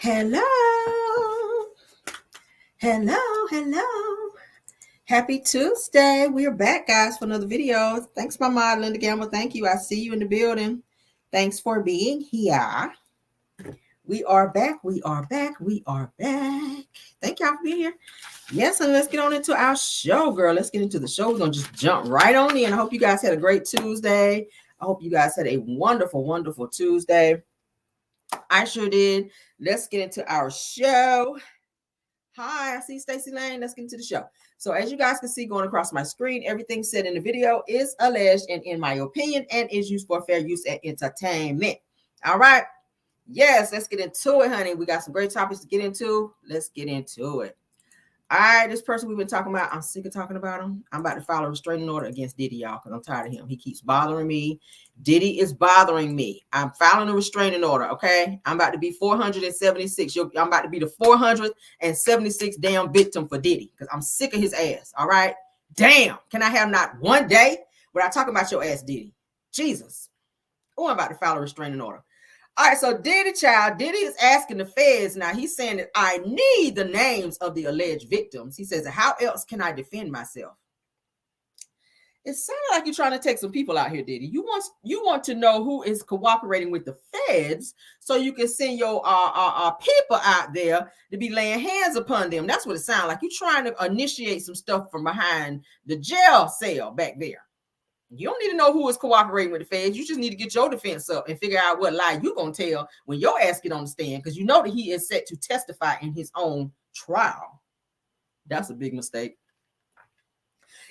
Hello. Hello. Happy Tuesday. We're back, guys, for another video. Thanks, my mod, Linda Gamble. Thank you. I see you in the building. Thanks for being here. We are back. Thank y'all for being here. Yes, and let's get on into our show, girl. Let's get into the show. We're going to just jump right on in. I hope you guys had a great Tuesday. I hope you guys had a wonderful Tuesday. I sure did. Let's get into our show. Hi, I see Stacey Lane. Let's get into the show. So as you guys can see going across my screen, everything said in the video is alleged and in my opinion and is used for fair use and entertainment. All right. Yes, let's get into it, honey. We got some great topics to get into. Let's get into it. All right, this person we've been talking about, I'm sick of talking about him. I'm about to file a restraining order against Diddy, y'all, because I'm tired of him. He keeps bothering me. Diddy is bothering me. I'm filing a restraining order, okay? I'm about to be 476. I'm about to be the 476th damn victim for Diddy because I'm sick of his ass, all right? Damn, can I have not one day without talking about your ass, Diddy? Jesus. Oh, I'm about to file a restraining order. All right, so Diddy is asking the feds now. He's saying that I need the names of the alleged victims. He says, how else can I defend myself? It sounds like you're trying to take some people out here, Diddy. You want to know who is cooperating with the feds so you can send your people out there to be laying hands upon them. That's what it sounds like. You're trying to initiate some stuff from behind the jail cell back there. You don't need to know who is cooperating with the feds. You just need to get your defense up and figure out what lie you're going to tell when your ass get on the stand, because you know that he is set to testify in his own trial. That's a big mistake.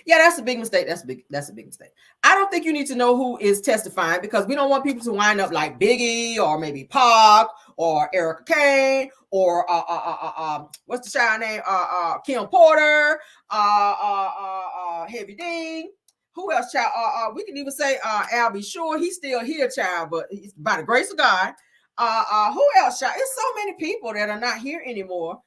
Yeah, that's a big mistake. That's a big mistake. I don't think you need to know who is testifying because we don't want people to wind up like Biggie or maybe Pac or Erica Kane or what's the child name? Keion Porter, Heavy D. Who else, child? We can even say Al B. Sure, he's still here, child, but it's by the grace of God. Who else, child? It's so many people that are not here anymore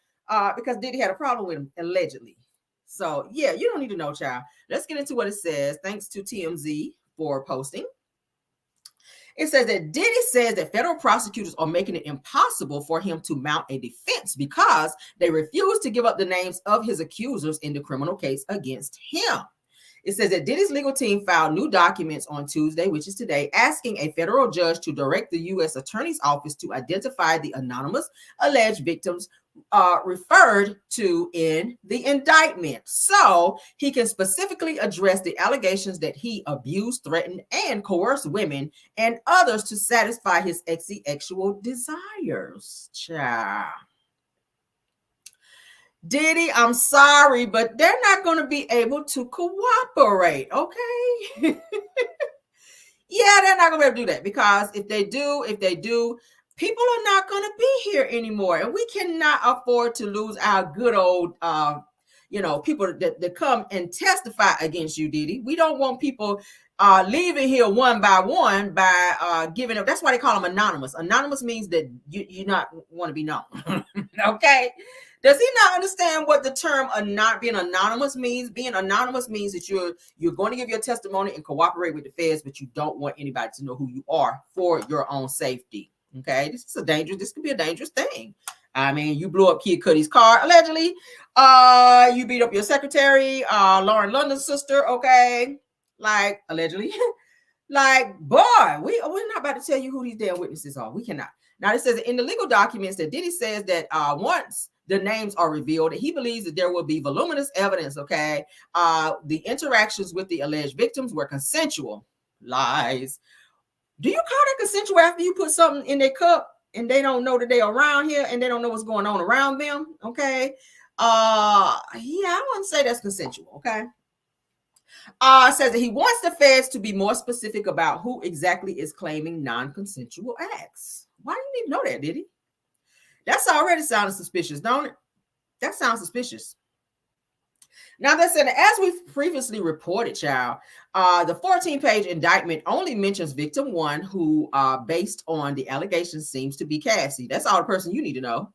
because Diddy had a problem with him, allegedly. So, yeah, you don't need to know, child. Let's get into what it says. Thanks to TMZ for posting. It says that Diddy says that federal prosecutors are making it impossible for him to mount a defense because they refuse to give up the names of his accusers in the criminal case against him. It says that Diddy's legal team filed new documents on Tuesday, which is today, asking a federal judge to direct the U.S. Attorney's Office to identify the anonymous alleged victims referred to in the indictment, so he can specifically address the allegations that he abused, threatened, and coerced women and others to satisfy his sexual desires. Child. Diddy, I'm sorry, but they're not going to be able to cooperate, okay? Yeah, they're not going to be able to do that because if they do, people are not going to be here anymore. And we cannot afford to lose our good old, people that come and testify against you, Diddy. We don't want people leaving here one by one by giving up. That's why they call them anonymous. Anonymous means that you not want to be known, okay? Does he not understand what the term not being anonymous means? Being anonymous means that you're going to give your testimony and cooperate with the feds, but you don't want anybody to know who you are for your own safety. Okay, this could be a dangerous thing. I mean, you blew up Kid Cudi's car, allegedly. You beat up your secretary, Lauren London's sister, okay? Like, allegedly. Like, boy, we're not about to tell you who these damn witnesses are. We cannot. Now, it says in the legal documents that Diddy says that once the names are revealed, he believes that there will be voluminous evidence, okay? The interactions with the alleged victims were consensual. Lies. Do you call that consensual after you put something in their cup and they don't know that they're around here and they don't know what's going on around them, okay? I wouldn't say that's consensual, okay? Says that he wants the feds to be more specific about who exactly is claiming non-consensual acts. Why do you need to know that, Diddy? That's already sounding suspicious, don't it? That sounds suspicious. Now, that said, as we've previously reported, child, the 14-page indictment only mentions victim one, who, based on the allegations, seems to be Cassie. That's all the person you need to know.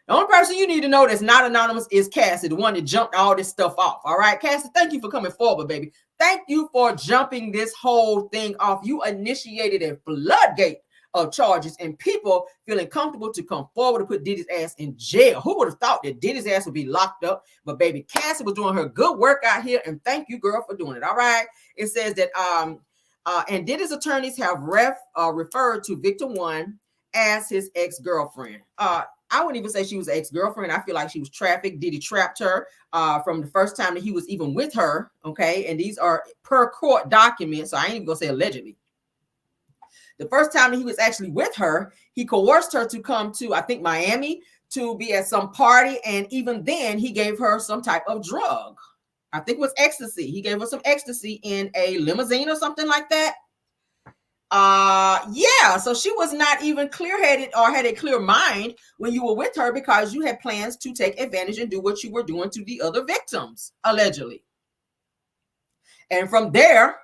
The only person you need to know that's not anonymous is Cassie, the one that jumped all this stuff off. All right, Cassie, thank you for coming forward, baby. Thank you for jumping this whole thing off. You initiated a floodgate of charges and people feeling comfortable to come forward to put Diddy's ass in jail. Who would have thought that Diddy's ass would be locked up? But baby, Cassie was doing her good work out here, and thank you, girl, for doing it. All right. It says that and Diddy's attorneys have referred to Victim 1 as his ex-girlfriend. I wouldn't even say she was an ex-girlfriend. I feel like she was trafficked. Diddy trapped her from the first time that he was even with her. Okay. And these are per court documents. So I ain't even gonna say allegedly. The first time that he was actually with her, he coerced her to come to, I think, Miami to be at some party. And even then he gave her some type of drug. I think it was ecstasy. He gave her some ecstasy in a limousine or something like that. Yeah, so she was not even clear-headed or had a clear mind when you were with her because you had plans to take advantage and do what you were doing to the other victims, allegedly. And from there,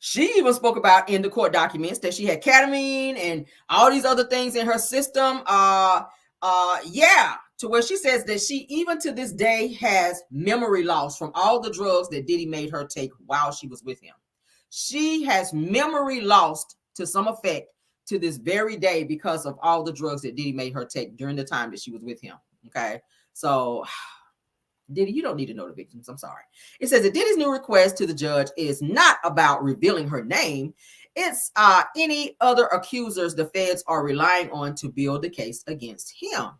she even spoke about in the court documents that she had ketamine and all these other things in her system. Yeah, to where she says that she even to this day has memory loss from all the drugs that Diddy made her take while she was with him. She has memory lost to some effect to this very day because of all the drugs that Diddy made her take during the time that she was with him. Okay, so Diddy, you don't need to know the victims. I'm sorry. It says that Diddy's new request to the judge is not about revealing her name. It's any other accusers the feds are relying on to build the case against him.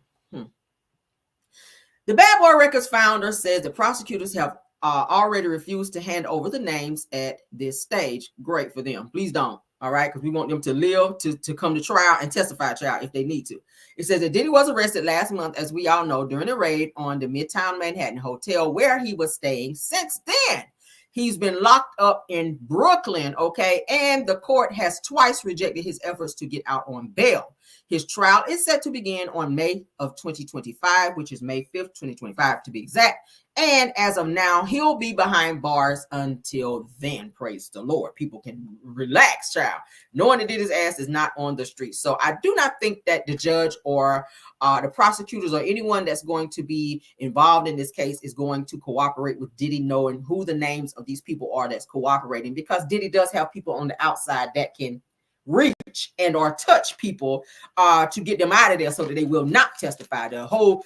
The Bad Boy Records founder says the prosecutors have already refused to hand over the names at this stage. Great for them. Please don't. All right, because we want them to live to come to trial and testify trial if they need to. It says that Diddy was arrested last month, as we all know, during a raid on the Midtown Manhattan hotel where he was staying. Since then, he's been locked up in Brooklyn, okay? And the court has twice rejected his efforts to get out on bail. His trial is set to begin on May of 2025, which is May 5th, 2025 to be exact. And as of now, he'll be behind bars until then. Praise the Lord. People can relax, child, knowing that Diddy's ass is not on the street. So I do not think that the judge or the prosecutors or anyone that's going to be involved in this case is going to cooperate with Diddy, knowing who the names of these people are that's cooperating, because Diddy does have people on the outside that can reach and or touch people to get them out of there so that they will not testify. The whole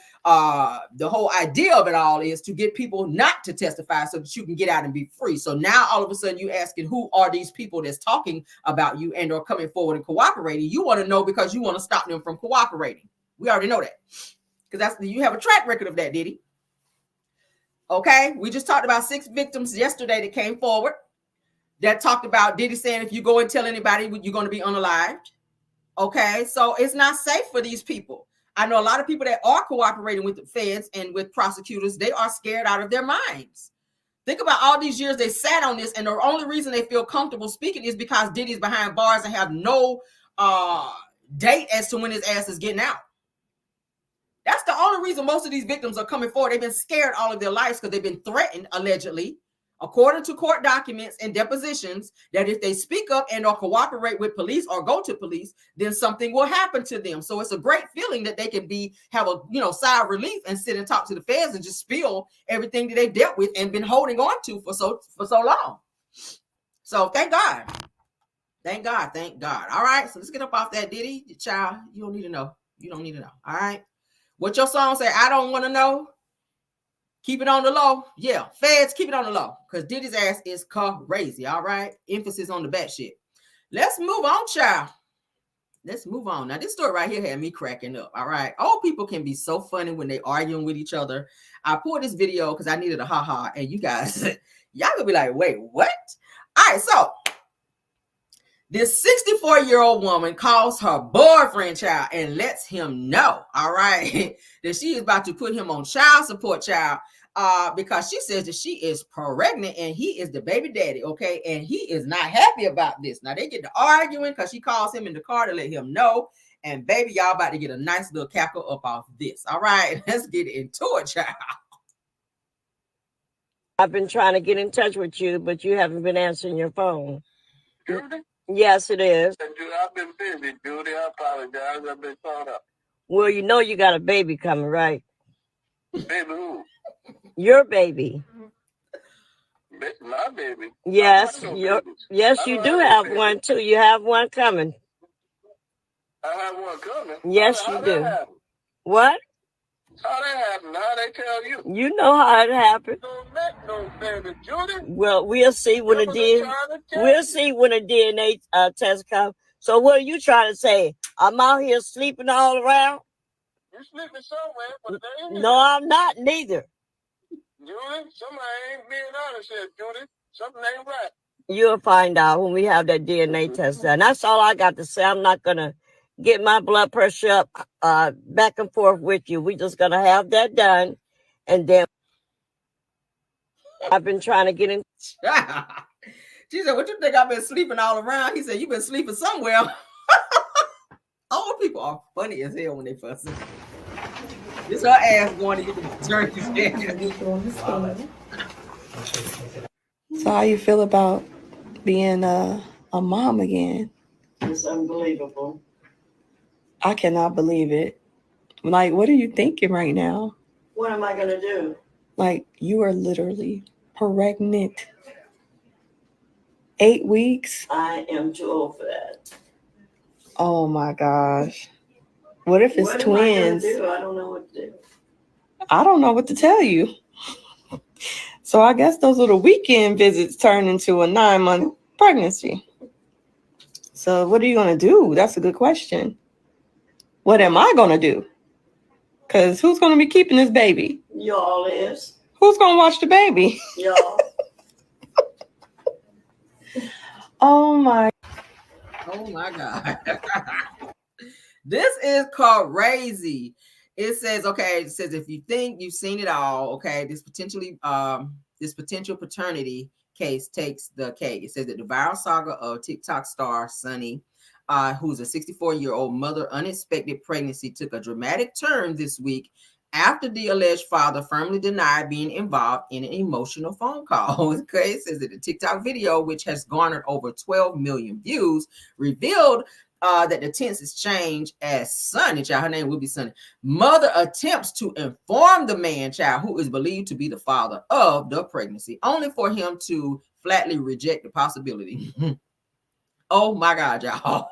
idea of it all is to get people not to testify so that you can get out and be free. So now all of a sudden you asking who are these people that's talking about you and or coming forward and cooperating. You want to know because you want to stop them from cooperating. We already know that because you have a track record of that, Diddy. Okay, we just talked about 6 victims yesterday that came forward that talked about Diddy saying if you go and tell anybody, you're going to be unalived. Okay, so it's not safe for these people. I know a lot of people that are cooperating with the feds and with prosecutors. They are scared out of their minds. Think about all these years they sat on this, and the only reason they feel comfortable speaking is because Diddy's behind bars and have no date as to when his ass is getting out. That's the only reason most of these victims are coming forward. They've been scared all of their lives because they've been threatened, allegedly, according to court documents and depositions, that if they speak up and or cooperate with police or go to police, then something will happen to them. So it's a great feeling that they can have a sigh of relief and sit and talk to the feds and just spill everything that they've dealt with and been holding on to for so long. So thank God. Thank God. Thank God. All right. So let's get up off that, Diddy. Child, you don't need to know. You don't need to know. All right. What your song say? I don't want to know. Keep it on the low. Yeah, feds, keep it on the low because Diddy's ass is crazy. All right. Emphasis on the bad shit. Let's move on, child. Let's move on. Now, this story right here had me cracking up. All right. Old people can be so funny when they arguing with each other. I pulled this video because I needed a ha-ha. And you guys, y'all gonna be like, wait, what? All right. So this 64-year-old woman calls her boyfriend, child, and lets him know, all right, that she is about to put him on child support, child, because she says that she is pregnant and he is the baby daddy, okay, and he is not happy about this. Now, they get to arguing because she calls him in the car to let him know, and baby, y'all about to get a nice little cackle up off this, all right? Let's get into it, child. I've been trying to get in touch with you, but you haven't been answering your phone. Judy? Yes, it is. Judy, I've been busy, Judy. I apologize. I've been caught up. Well, you know you got a baby coming, right? Baby who? Your baby. My baby? Yes, yes, you do have one, too. You have one coming. I have one coming. Yes, you do. What? How that happened? How they tell you? You know how it happened. Don't make no baby, Judy. Well, we'll see when the DNA test comes. So what are you trying to say? I'm out here sleeping all around? You sleeping somewhere, but they ain't. No, I'm not neither. Judy, somebody ain't being honest here, Judy. Something ain't right. You'll find out when we have that DNA test done. That's all I got to say. I'm not gonna get my blood pressure up back and forth with you. We're just gonna have that done, and then I've been trying to get in. She said, "What you think I've been sleeping all around?" He said, "You've been sleeping somewhere." Old people are funny as hell when they fussing. This her ass going to get the turkey stand. So how you feel about being a mom again? It's unbelievable. I cannot believe it. Like, what are you thinking right now? What am I going to do? Like, you are literally pregnant. 8 weeks? I am too old for that. Oh my gosh. What if it's twins? I don't know what to do. I don't know what to tell you. So I guess those little weekend visits turn into a 9-month pregnancy. So what are you going to do? That's a good question. What am I going to do? Because who's going to be keeping this baby? Y'all is. Who's going to watch the baby? Y'all. Oh my God. This is crazy. It says, if you think you've seen it all, okay, this potential paternity case takes the cake. It says that the viral saga of TikTok star Sunny, who's a 64-year-old mother, unexpected pregnancy took a dramatic turn this week after the alleged father firmly denied being involved in an emotional phone call. Okay, it says that the TikTok video, which has garnered over 12 million views, revealed that the tense is changed as Sunny, child, her name will be Sunny, mother attempts to inform the man, child, who is believed to be the father of the pregnancy, only for him to flatly reject the possibility. Oh my God, y'all.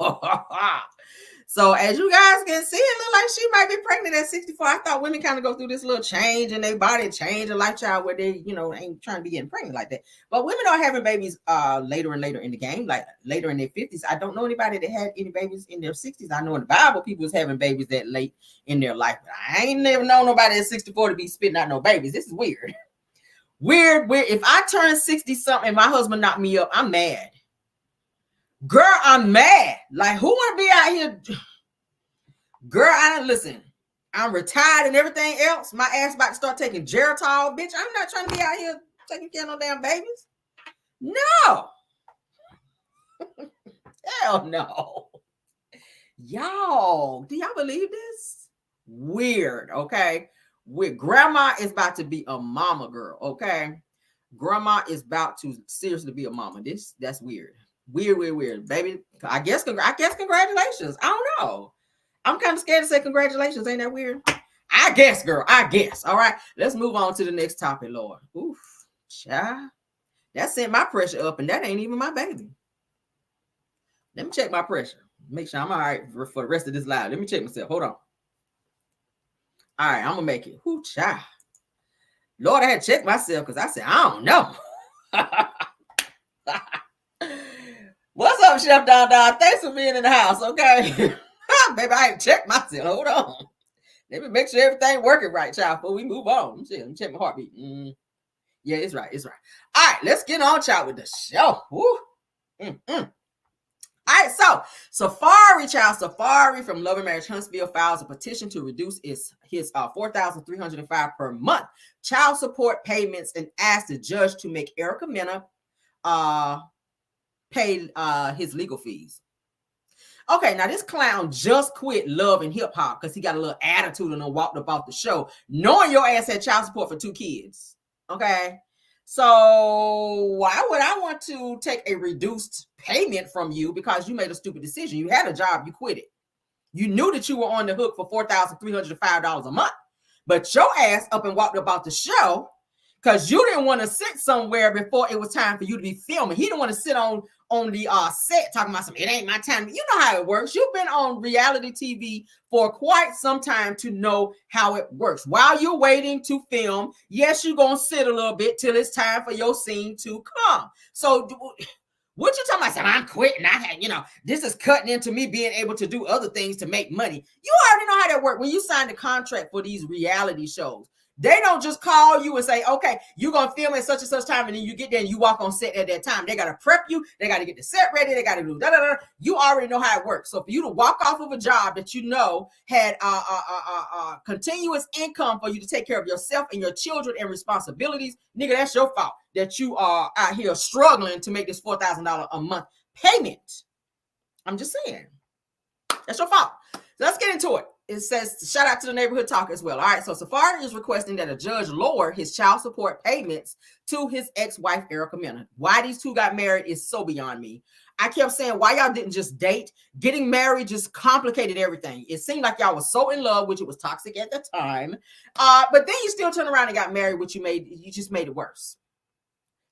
So as you guys can see, it looks like she might be pregnant at 64. I thought women kind of go through this little change in their body, change in lifestyle where they, ain't trying to be getting pregnant like that. But women are having babies later and later in the game, like later in their 50s. I don't know anybody that had any babies in their 60s. I know in the Bible, people was having babies that late in their life. But I ain't never known nobody at 64 to be spitting out no babies. This is weird. Weird. If I turn 60 something and my husband knocked me up, I'm mad. Girl, I'm mad. Like, who want to be out here? Girl, listen. I'm retired and everything else. My ass about to start taking Geritol, bitch. I'm not trying to be out here taking care of no damn babies. No. Hell no. Y'all, do y'all believe this? Weird, okay? Grandma is about to be a mama, girl, okay? Grandma is about to seriously be a mama. That's weird. Weird, baby. I guess congratulations. I don't know. I'm kind of scared to say congratulations. Ain't that weird? I guess, girl. I guess. All right. Let's move on to the next topic, Lord. Oof, child. That sent my pressure up, and that ain't even my baby. Let me check my pressure. Make sure I'm all right for the rest of this live. Let me check myself. Hold on. All right, I'm gonna make it. Ooh, child. Lord, I had to check myself because I said, I don't know. What's up, Chef Don Don? Thanks for being in the house, okay? Baby, I ain't checked myself. Hold on. Let me make sure everything working right, child, before we move on. Let me check my heartbeat. Yeah, it's right. All right, let's get on, child, with the show. Woo. All right, so Safaree from Love and Marriage Huntsville files a petition to reduce his $4,305 per month child support payments and asked the judge to make Erica Mena pay his legal fees. Okay, now this clown just quit Love and Hip Hop because he got a little attitude and walked up off the show, knowing your ass had child support for 2 kids. Okay, so why would I want to take a reduced payment from you because you made a stupid decision? You had a job, you quit it. You knew that you were on the hook for $4,305 a month, but your ass up and walked up off the show because you didn't want to sit somewhere before it was time for you to be filming. He didn't want to sit on on the set talking about something. It ain't my time. You know how it works. You've been on reality TV for quite some time to know how it works. While you're waiting to film, yes, you're going to sit a little bit till it's time for your scene to come. So what you talking about? I'm quitting. I had, this is cutting into me being able to do other things to make money. You already know how that works. When you sign the contract for these reality shows, they don't just call you and say, okay, you're going to film at such and such time, and then you get there and you walk on set at that time. They got to prep you. They got to get the set ready. They got to do da-da-da. You already know how it works. So for you to walk off of a job that had continuous income for you to take care of yourself and your children and responsibilities, nigga, that's your fault that you are out here struggling to make this $4,000 a month payment. I'm just saying. That's your fault. So let's get into it. It says, shout out to the neighborhood talk as well. All right, so Safaree is requesting that a judge lower his child support payments to his ex-wife, Erica Mena. Why these two got married is so beyond me. I kept saying, why y'all didn't just date? Getting married just complicated everything. It seemed like y'all was so in love, which it was toxic at the time. But then you still turn around and got married, which you just made it worse.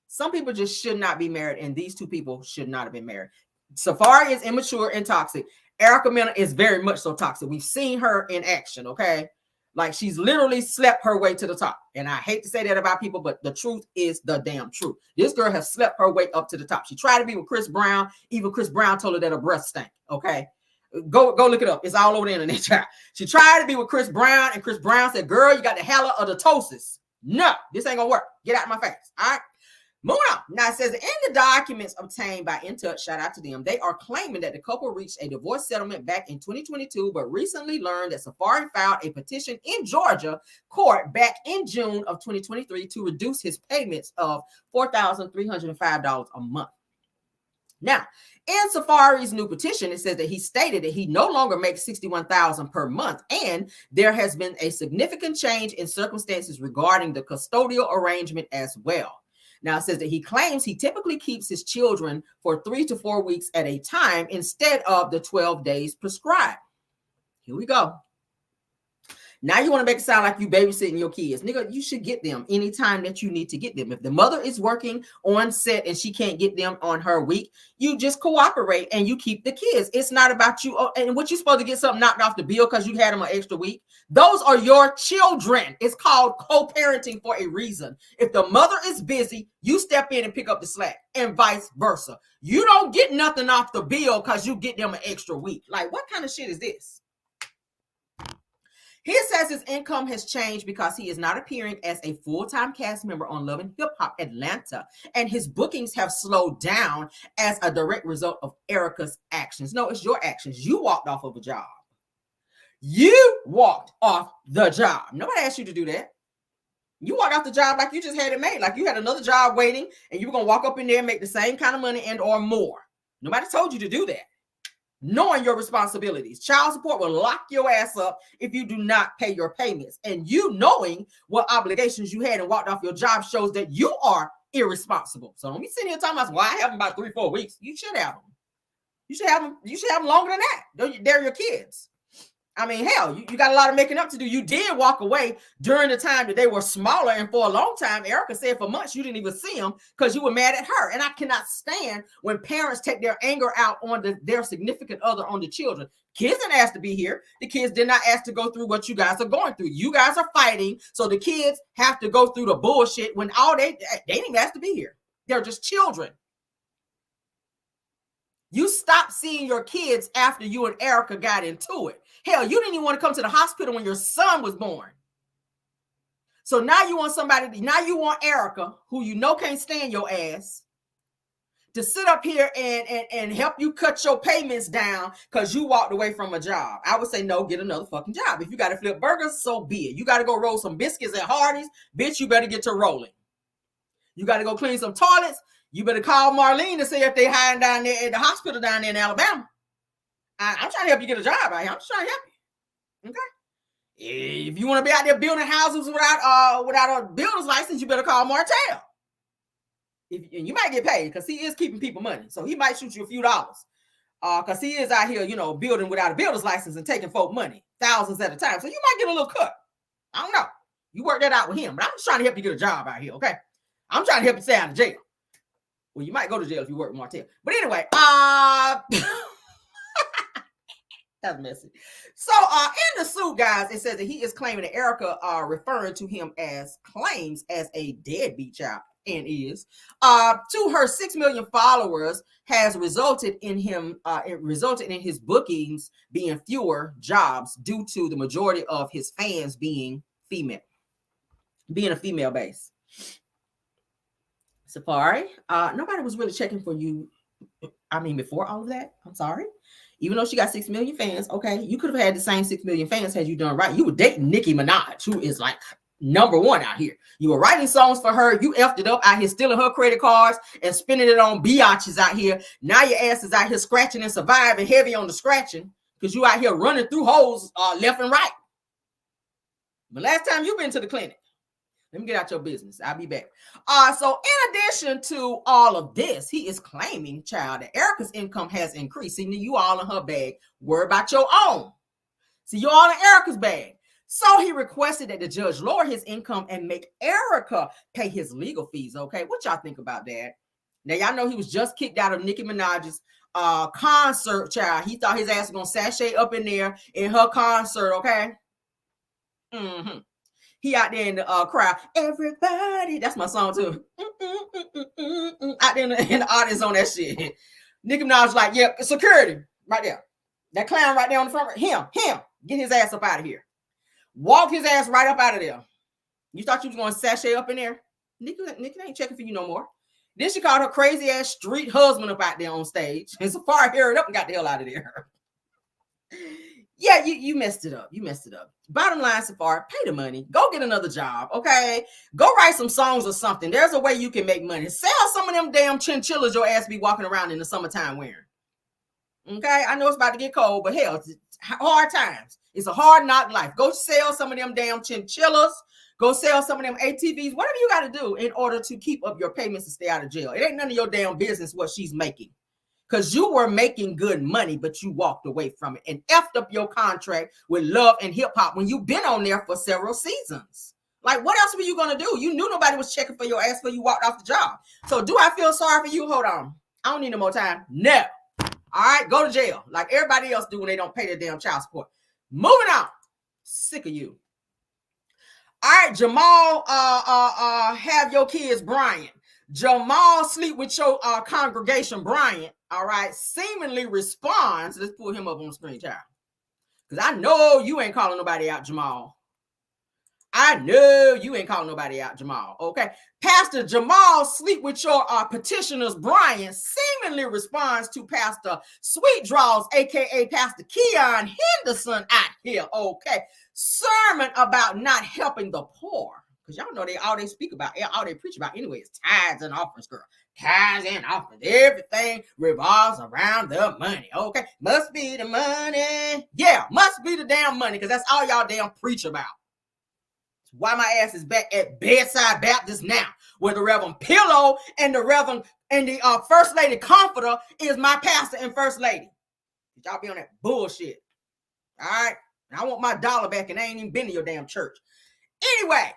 Some people just should not be married, and these two people should not have been married. Safaree is immature and toxic. Erica Mena is very much so toxic. We've seen her in action, okay? Like, she's literally slept her way to the top. And I hate to say that about people, but the truth is the damn truth. This girl has slept her way up to the top. She tried to be with Chris Brown. Even Chris Brown told her that her breath stank, okay? Go look it up. It's all over the internet. She tried to be with Chris Brown, and Chris Brown said, girl, you got the halitosis. No, this ain't gonna work. Get out of my face, all right? Moving on. Now it says in the documents obtained by InTouch, shout out to them, they are claiming that the couple reached a divorce settlement back in 2022, but recently learned that Safaree filed a petition in Georgia court back in June of 2023 to reduce his payments of $4,305 a month. Now, in Safaree's new petition, it says that he stated that he no longer makes $61,000 per month, and there has been a significant change in circumstances regarding the custodial arrangement as well. Now, it says that he claims he typically keeps his children for 3 to 4 weeks at a time instead of the 12 days prescribed. Here we go. Now you want to make it sound like you babysitting your kids. Nigga, you should get them anytime that you need to get them. If the mother is working on set and she can't get them on her week, you just cooperate and you keep the kids. It's not about you. And what you supposed to get something knocked off the bill because you had them an extra week. Those are your children. It's called co-parenting for a reason. If the mother is busy, you step in and pick up the slack and vice versa. You don't get nothing off the bill because you get them an extra week. Like, what kind of shit is this? He says his income has changed because he is not appearing as a full-time cast member on Love and Hip Hop Atlanta, and his bookings have slowed down as a direct result of Erica's actions. No, it's your actions. You walked off of a job. You walked off the job. Nobody asked you to do that. You walked off the job like you just had it made, like you had another job waiting, and you were going to walk up in there and make the same kind of money and or more. Nobody told you to do that. Knowing your responsibilities. Child support will lock your ass up if you do not pay your payments. And you knowing what obligations you had and walked off your job shows that you are irresponsible. So don't be sitting here talking about, well, I have them about 3-4 weeks. You should have them. You should have them longer than that. They're your kids. I mean, hell, you got a lot of making up to do. You did walk away during the time that they were smaller, and for a long time, Erica said for months you didn't even see them because you were mad at her. And I cannot stand when parents take their anger out on their significant other, on the children. Kids didn't ask to be here. The kids did not ask to go through what you guys are going through. You guys are fighting, so the kids have to go through the bullshit when all they didn't even ask to be here. They're just children. You stopped seeing your kids after you and Erica got into it. Hell, you didn't even want to come to the hospital when your son was born. So now you want Erica, who you know can't stand your ass, to sit up here and help you cut your payments down because you walked away from a job. I would say no, get another fucking job. If you got to flip burgers, so be it. You got to go roll some biscuits at Hardee's, bitch, you better get to rolling. You got to go clean some toilets. You better call Marlene to see if they hiding down there at the hospital down there in Alabama. I'm trying to help you get a job out here. I'm just trying to help you. Okay. If you want to be out there building houses without a builder's license, you better call Martell. And you might get paid because he is keeping people money. So he might shoot you a few dollars. Because he is out here, building without a builder's license and taking folk money, thousands at a time. So you might get a little cut. I don't know. You work that out with him. But I'm just trying to help you get a job out here, okay? I'm trying to help you stay out of jail. Well, you might go to jail if you work with Martell. But anyway, that's messy. So in the suit, guys, it says that he is claiming that Erica referring to him as claims as a deadbeat child, and is to her 6 million followers has resulted in him it resulted in his bookings being fewer jobs due to the majority of his fans being a female base. Safaree, nobody was really checking for you. I mean, before all of that, I'm sorry. Even though she got 6 million fans, okay, you could have had the same 6 million fans had you done right. You were dating Nicki Minaj, who is like #1 out here. You were writing songs for her. You effed it up out here, stealing her credit cards and spending it on biatches out here. Now your ass is out here scratching and surviving, heavy on the scratching, because you out here running through holes left and right. But last time you been to the clinic. Let me get out your business. I'll be back. So in addition to all of this, he is claiming, child, that Erica's income has increased. See, you all in her bag. Worry about your own. See, you all in Erica's bag. So he requested that the judge lower his income and make Erica pay his legal fees. Okay, what y'all think about that? Now, y'all know he was just kicked out of Nicki Minaj's concert, child. He thought his ass was going to sashay up in there in her concert, okay? Mm-hmm. He out there in the crowd. Everybody. That's my song too. Out there in the audience on that shit. Nicki Minaj was like, yep, security right there. That clown right there on the front. Him. Get his ass up out of here. Walk his ass right up out of there. You thought you was going to sashay up in there? Nicki ain't checking for you no more. Then she called her crazy ass street husband up out there on stage. And Safaree hurried up and got the hell out of there. Yeah, you messed it up. You messed it up. Bottom line, Safaree, pay the money. Go get another job, okay? Go write some songs or something. There's a way you can make money. Sell some of them damn chinchillas your ass be walking around in the summertime wearing. Okay? I know it's about to get cold, but hell, it's hard times. It's a hard knock life. Go sell some of them damn chinchillas. Go sell some of them ATVs. Whatever you got to do in order to keep up your payments and stay out of jail. It ain't none of your damn business what she's making. Because you were making good money, but you walked away from it and effed up your contract with Love and Hip Hop when you've been on there for several seasons. Like, what else were you going to do? You knew nobody was checking for your ass before you walked off the job. So do I feel sorry for you? Hold on. I don't need no more time. No. All right, go to jail like everybody else do when they don't pay their damn child support. Moving on. Sick of you. All right, Jamal, have your kids, Brian. Jamal sleep with your congregation, Brian. All right, seemingly responds. Let's pull him up on the screen, child. Because I know you ain't calling nobody out, Jamal. I know you ain't calling nobody out, Jamal. Okay. Pastor Jamal sleep with your petitioners, Brian, seemingly responds to Pastor Sweet Draws, aka Pastor Keion Henderson out here. Okay. Sermon about not helping the poor. Because y'all know all they speak about, all they preach about anyway is tithes and offerings, girl. Tithes and offerings. Everything revolves around the money. Okay. Must be the money. Yeah, must be the damn money. Because that's all y'all damn preach about. Why my ass is back at Bedside Baptist now, where the Reverend Pillow and the Reverend and the First Lady Comforter is my pastor and First Lady. Y'all be on that bullshit. All right. I want my dollar back, and I ain't even been to your damn church. Anyway,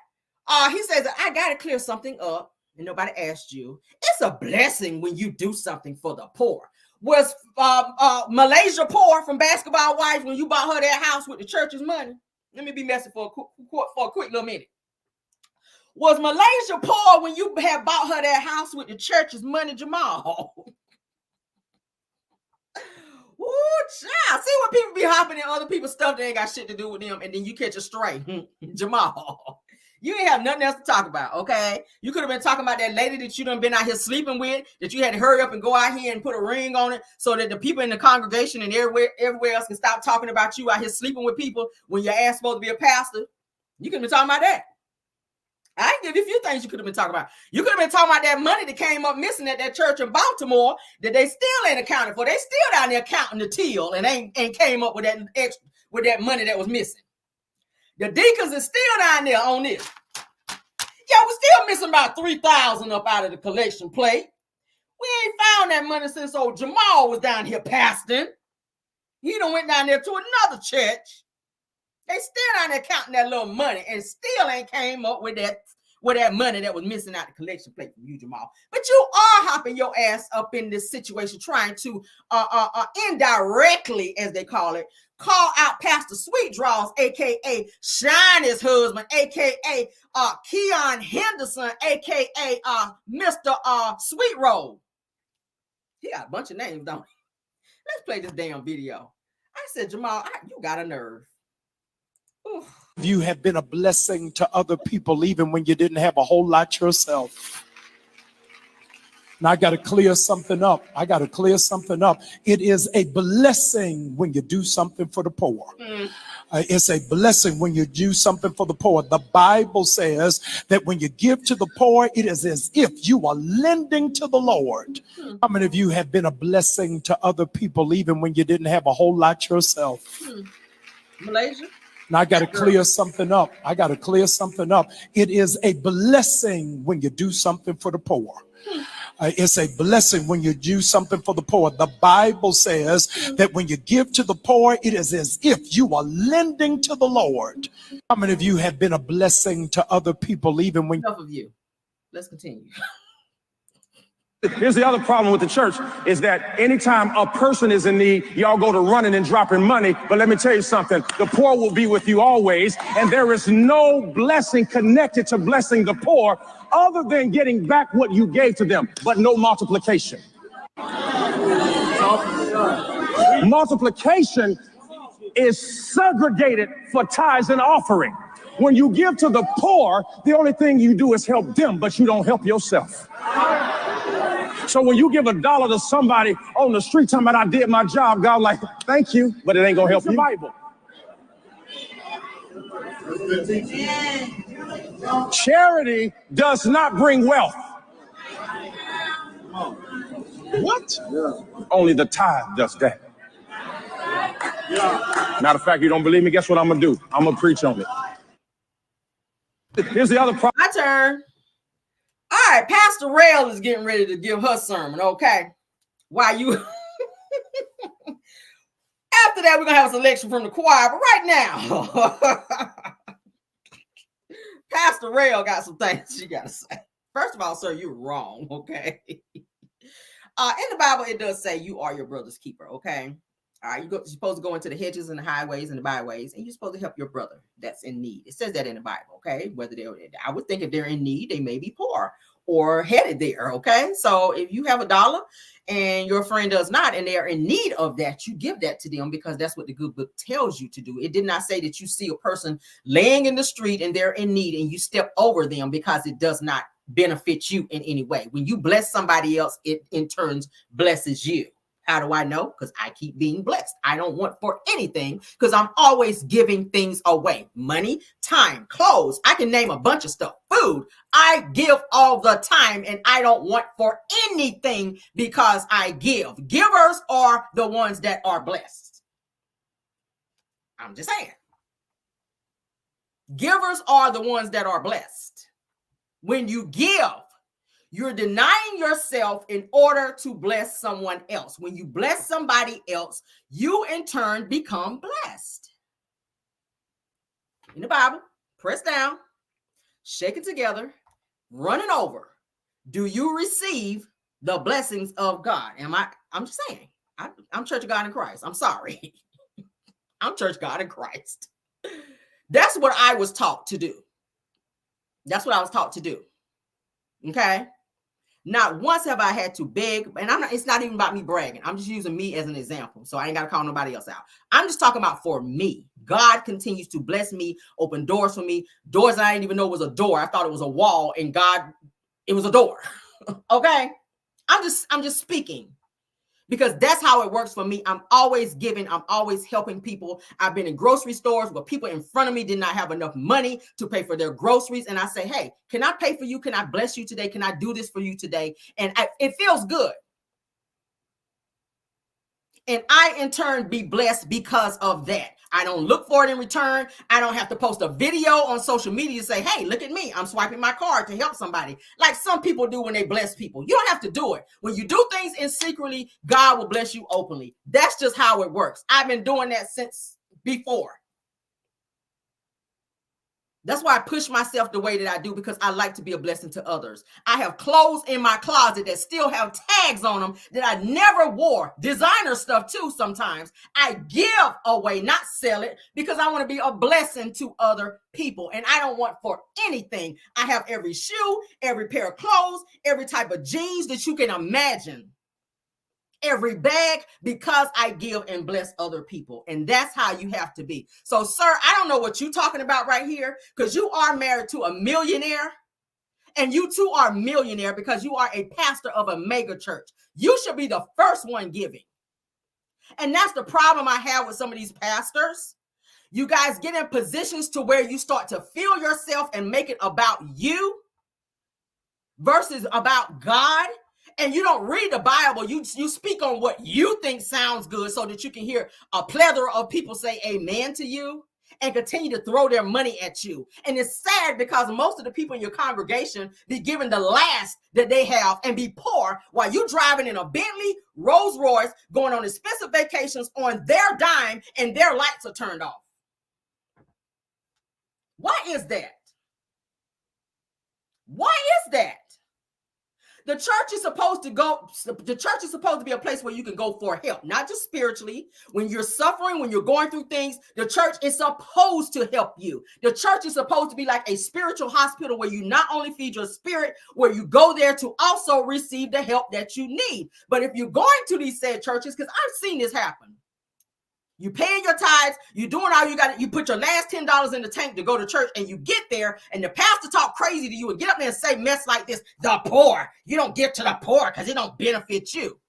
he says that I gotta clear something up, and nobody asked you. It's a blessing when you do something for the poor. Was Malaysia poor from Basketball Wives when you bought her that house with the church's money? Let me be messy for a quick little minute. Was Malaysia poor when you had bought her that house with the church's money, Jamal? Ooh, child. See when people be hopping in other people's stuff that ain't got shit to do with them, and then you catch a stray. Jamal, you ain't have nothing else to talk about, okay? You could have been talking about that lady that you done been out here sleeping with, that you had to hurry up and go out here and put a ring on it so that the people in the congregation and everywhere else can stop talking about you out here sleeping with people when your ass supposed to be a pastor. You could have been talking about that. I can give you a few things you could have been talking about. You could have been talking about that money that came up missing at that church in Baltimore that they still ain't accounted for. They still down there counting the till and ain't came up with that money that was missing. The deacons is still down there on this. Yeah, we're still missing about $3,000 up out of the collection plate. We ain't found that money since old Jamal was down here pastoring. He done went down there to another church. They still down there counting that little money and still ain't came up with with that money that was missing out the collection plate from you, Jamal. But you are hopping your ass up in this situation, trying to indirectly, as they call it, call out Pastor Sweet Draws, aka Shiny's husband, aka Keion Henderson, aka Mr. Sweet Roll. He got a bunch of names, don't he? Let's play this damn video. I said, Jamal, you got a nerve. Oof. You have been a blessing to other people even when you didn't have a whole lot yourself. Now I got to clear something up. It is a blessing when you do something for the poor. It's a blessing when you do something for the poor. The Bible says that when you give to the poor, it is as if you are lending to the Lord. How many of you have been a blessing to other people even when you didn't have a whole lot yourself? Malaysia? Now I got to clear something up. It is a blessing when you do something for the poor. It's a blessing when you do something for the poor. The Bible says that when you give to the poor, it is as if you are lending to the Lord. How many of you have been a blessing to other people even when... Enough of you. Let's continue. Here's the other problem with the church is that anytime a person is in need, y'all go to running and dropping money. But let me tell you something, the poor will be with you always. And there is no blessing connected to blessing the poor other than getting back what you gave to them, but no multiplication. Multiplication is segregated for tithes and offering. When you give to the poor, the only thing you do is help them, but you don't help yourself. So when you give $1 to somebody on the street talking about I did my job, God like, thank you, but it ain't gonna help you. Bible. Charity does not bring wealth. What? Only the tithe does that. Matter of fact, you don't believe me? Guess what I'm gonna do? I'm gonna preach on it. Here's the other problem. My turn. All right, Pastor Rail is getting ready to give her sermon, okay? While you... After that, we're going to have a selection from the choir, but right now, Pastor Rail got some things she got to say. First of all, sir, you're wrong, okay? In the Bible, it does say you are your brother's keeper, okay? All right, you're supposed to go into the hedges and the highways and the byways, and you're supposed to help your brother that's in need. It says that in the Bible, okay? Whether I would think if they're in need, they may be poor or headed there, okay? So if you have $1 and your friend does not, and they are in need of that, you give that to them because that's what the good book tells you to do. It did not say that you see a person laying in the street and they're in need and you step over them because it does not benefit you in any way. When you bless somebody else, it in turn blesses you. How do I know? Because I keep being blessed. I don't want for anything because I'm always giving things away. Money, time, clothes. I can name a bunch of stuff. Food. I give all the time and I don't want for anything because I give. Givers are the ones that are blessed. I'm just saying. Givers are the ones that are blessed. When you give, you're denying yourself in order to bless someone else. When you bless somebody else, you in turn become blessed. In the Bible, press down, shake it together, run it over. Do you receive the blessings of God? I'm just saying, I'm Church of God in Christ. I'm sorry. I'm Church God in Christ. That's what I was taught to do. That's what I was taught to do. Okay? Not once have I had to beg, and it's not even about me bragging. I'm just using me as an example. So I ain't got to call nobody else out. I'm just talking about for me. God continues to bless me, open doors for me. Doors that I didn't even know was a door. I thought it was a wall, and God, it was a door. Okay? I'm just speaking. Because that's how it works for me. I'm always giving. I'm always helping people. I've been in grocery stores where people in front of me did not have enough money to pay for their groceries. And I say, hey, can I pay for you? Can I bless you today? Can I do this for you today? And it feels good. And I, in turn, be blessed because of that. I don't look for it in return. I don't have to post a video on social media to say, hey, look at me. I'm swiping my card to help somebody. Like some people do when they bless people. You don't have to do it. When you do things in secretly, God will bless you openly. That's just how it works. I've been doing that since before. That's why I push myself the way that I do, because I like to be a blessing to others. I have clothes in my closet that still have tags on them that I never wore. Designer stuff too sometimes. I give away, not sell it, because I want to be a blessing to other people. And I don't want for anything. I have every shoe, every pair of clothes, every type of jeans that you can imagine. Every bag, because I give and bless other people. And that's how you have to be. So, sir, I don't know what you're talking about right here, because you are married to a millionaire, and you too are a millionaire because you are a pastor of a mega church. You should be the first one giving. And that's the problem I have with some of these pastors. You guys get in positions to where you start to feel yourself and make it about you versus about God. And you don't read the Bible. You speak on what you think sounds good so that you can hear a plethora of people say amen to you and continue to throw their money at you. And it's sad because most of the people in your congregation be given the last that they have and be poor while you driving in a Bentley, Rolls Royce, going on expensive vacations on their dime and their lights are turned off. Why is that? Why is that? The church is supposed to be a place where you can go for help, not just spiritually. When you're suffering, when you're going through things, the church is supposed to help you. The church is supposed to be like a spiritual hospital where you not only feed your spirit, where you go there to also receive the help that you need. But if you're going to these said churches, because I've seen this happen, you paying your tithes, you doing all you got, you put your last $10 in the tank to go to church, and you get there and the pastor talk crazy to you and get up there and say mess like this, the poor. You don't give to the poor because it don't benefit you.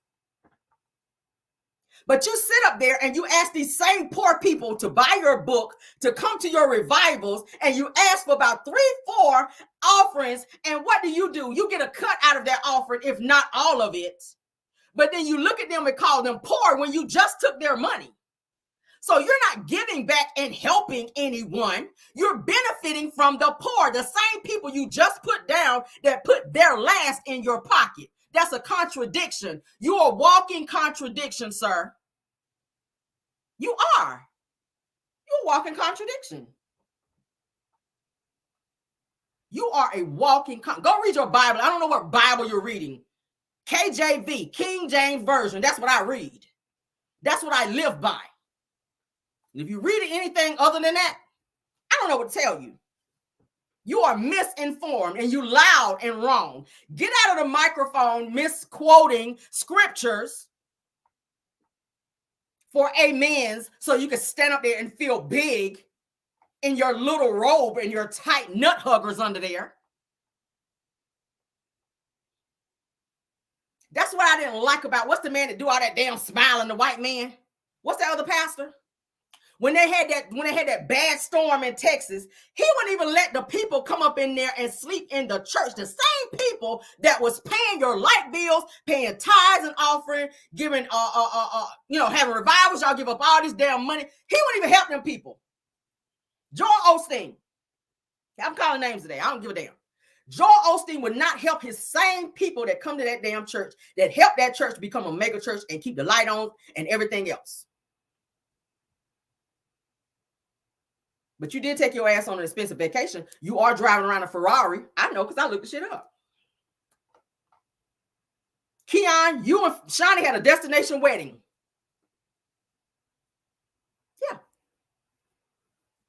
But you sit up there and you ask these same poor people to buy your book, to come to your revivals, and you ask for about 3-4 offerings, and what do? You get a cut out of that offering, if not all of it. But then you look at them and call them poor when you just took their money. So you're not giving back and helping anyone. You're benefiting from the poor, the same people you just put down that put their last in your pocket. That's a contradiction. You are walking contradiction, sir. You are. You're walking contradiction. You are a walking go read your Bible. I don't know what Bible you're reading. KJV, King James Version. That's what I read. That's what I live by. If you read anything other than that, I don't know what to tell you. You are misinformed and you loud and wrong. Get out of the microphone misquoting scriptures for amens so you can stand up there and feel big in your little robe and your tight nut huggers under there. That's what I didn't like about, what's the man that do all that damn smiling, the white man? What's that other pastor? When they had that bad storm in Texas, he wouldn't even let the people come up in there and sleep in the church. The same people that was paying your light bills, paying tithes and offering, giving having revivals, y'all give up all this damn money. He wouldn't even help them people. Joel Osteen. I'm calling names today. I don't give a damn. Joel Osteen would not help his same people that come to that damn church, that help that church to become a mega church and keep the light on and everything else. But you did take your ass on an expensive vacation. You are driving around a Ferrari. I know because I looked the shit up. Keion, you and Shawnee had a destination wedding. Yeah.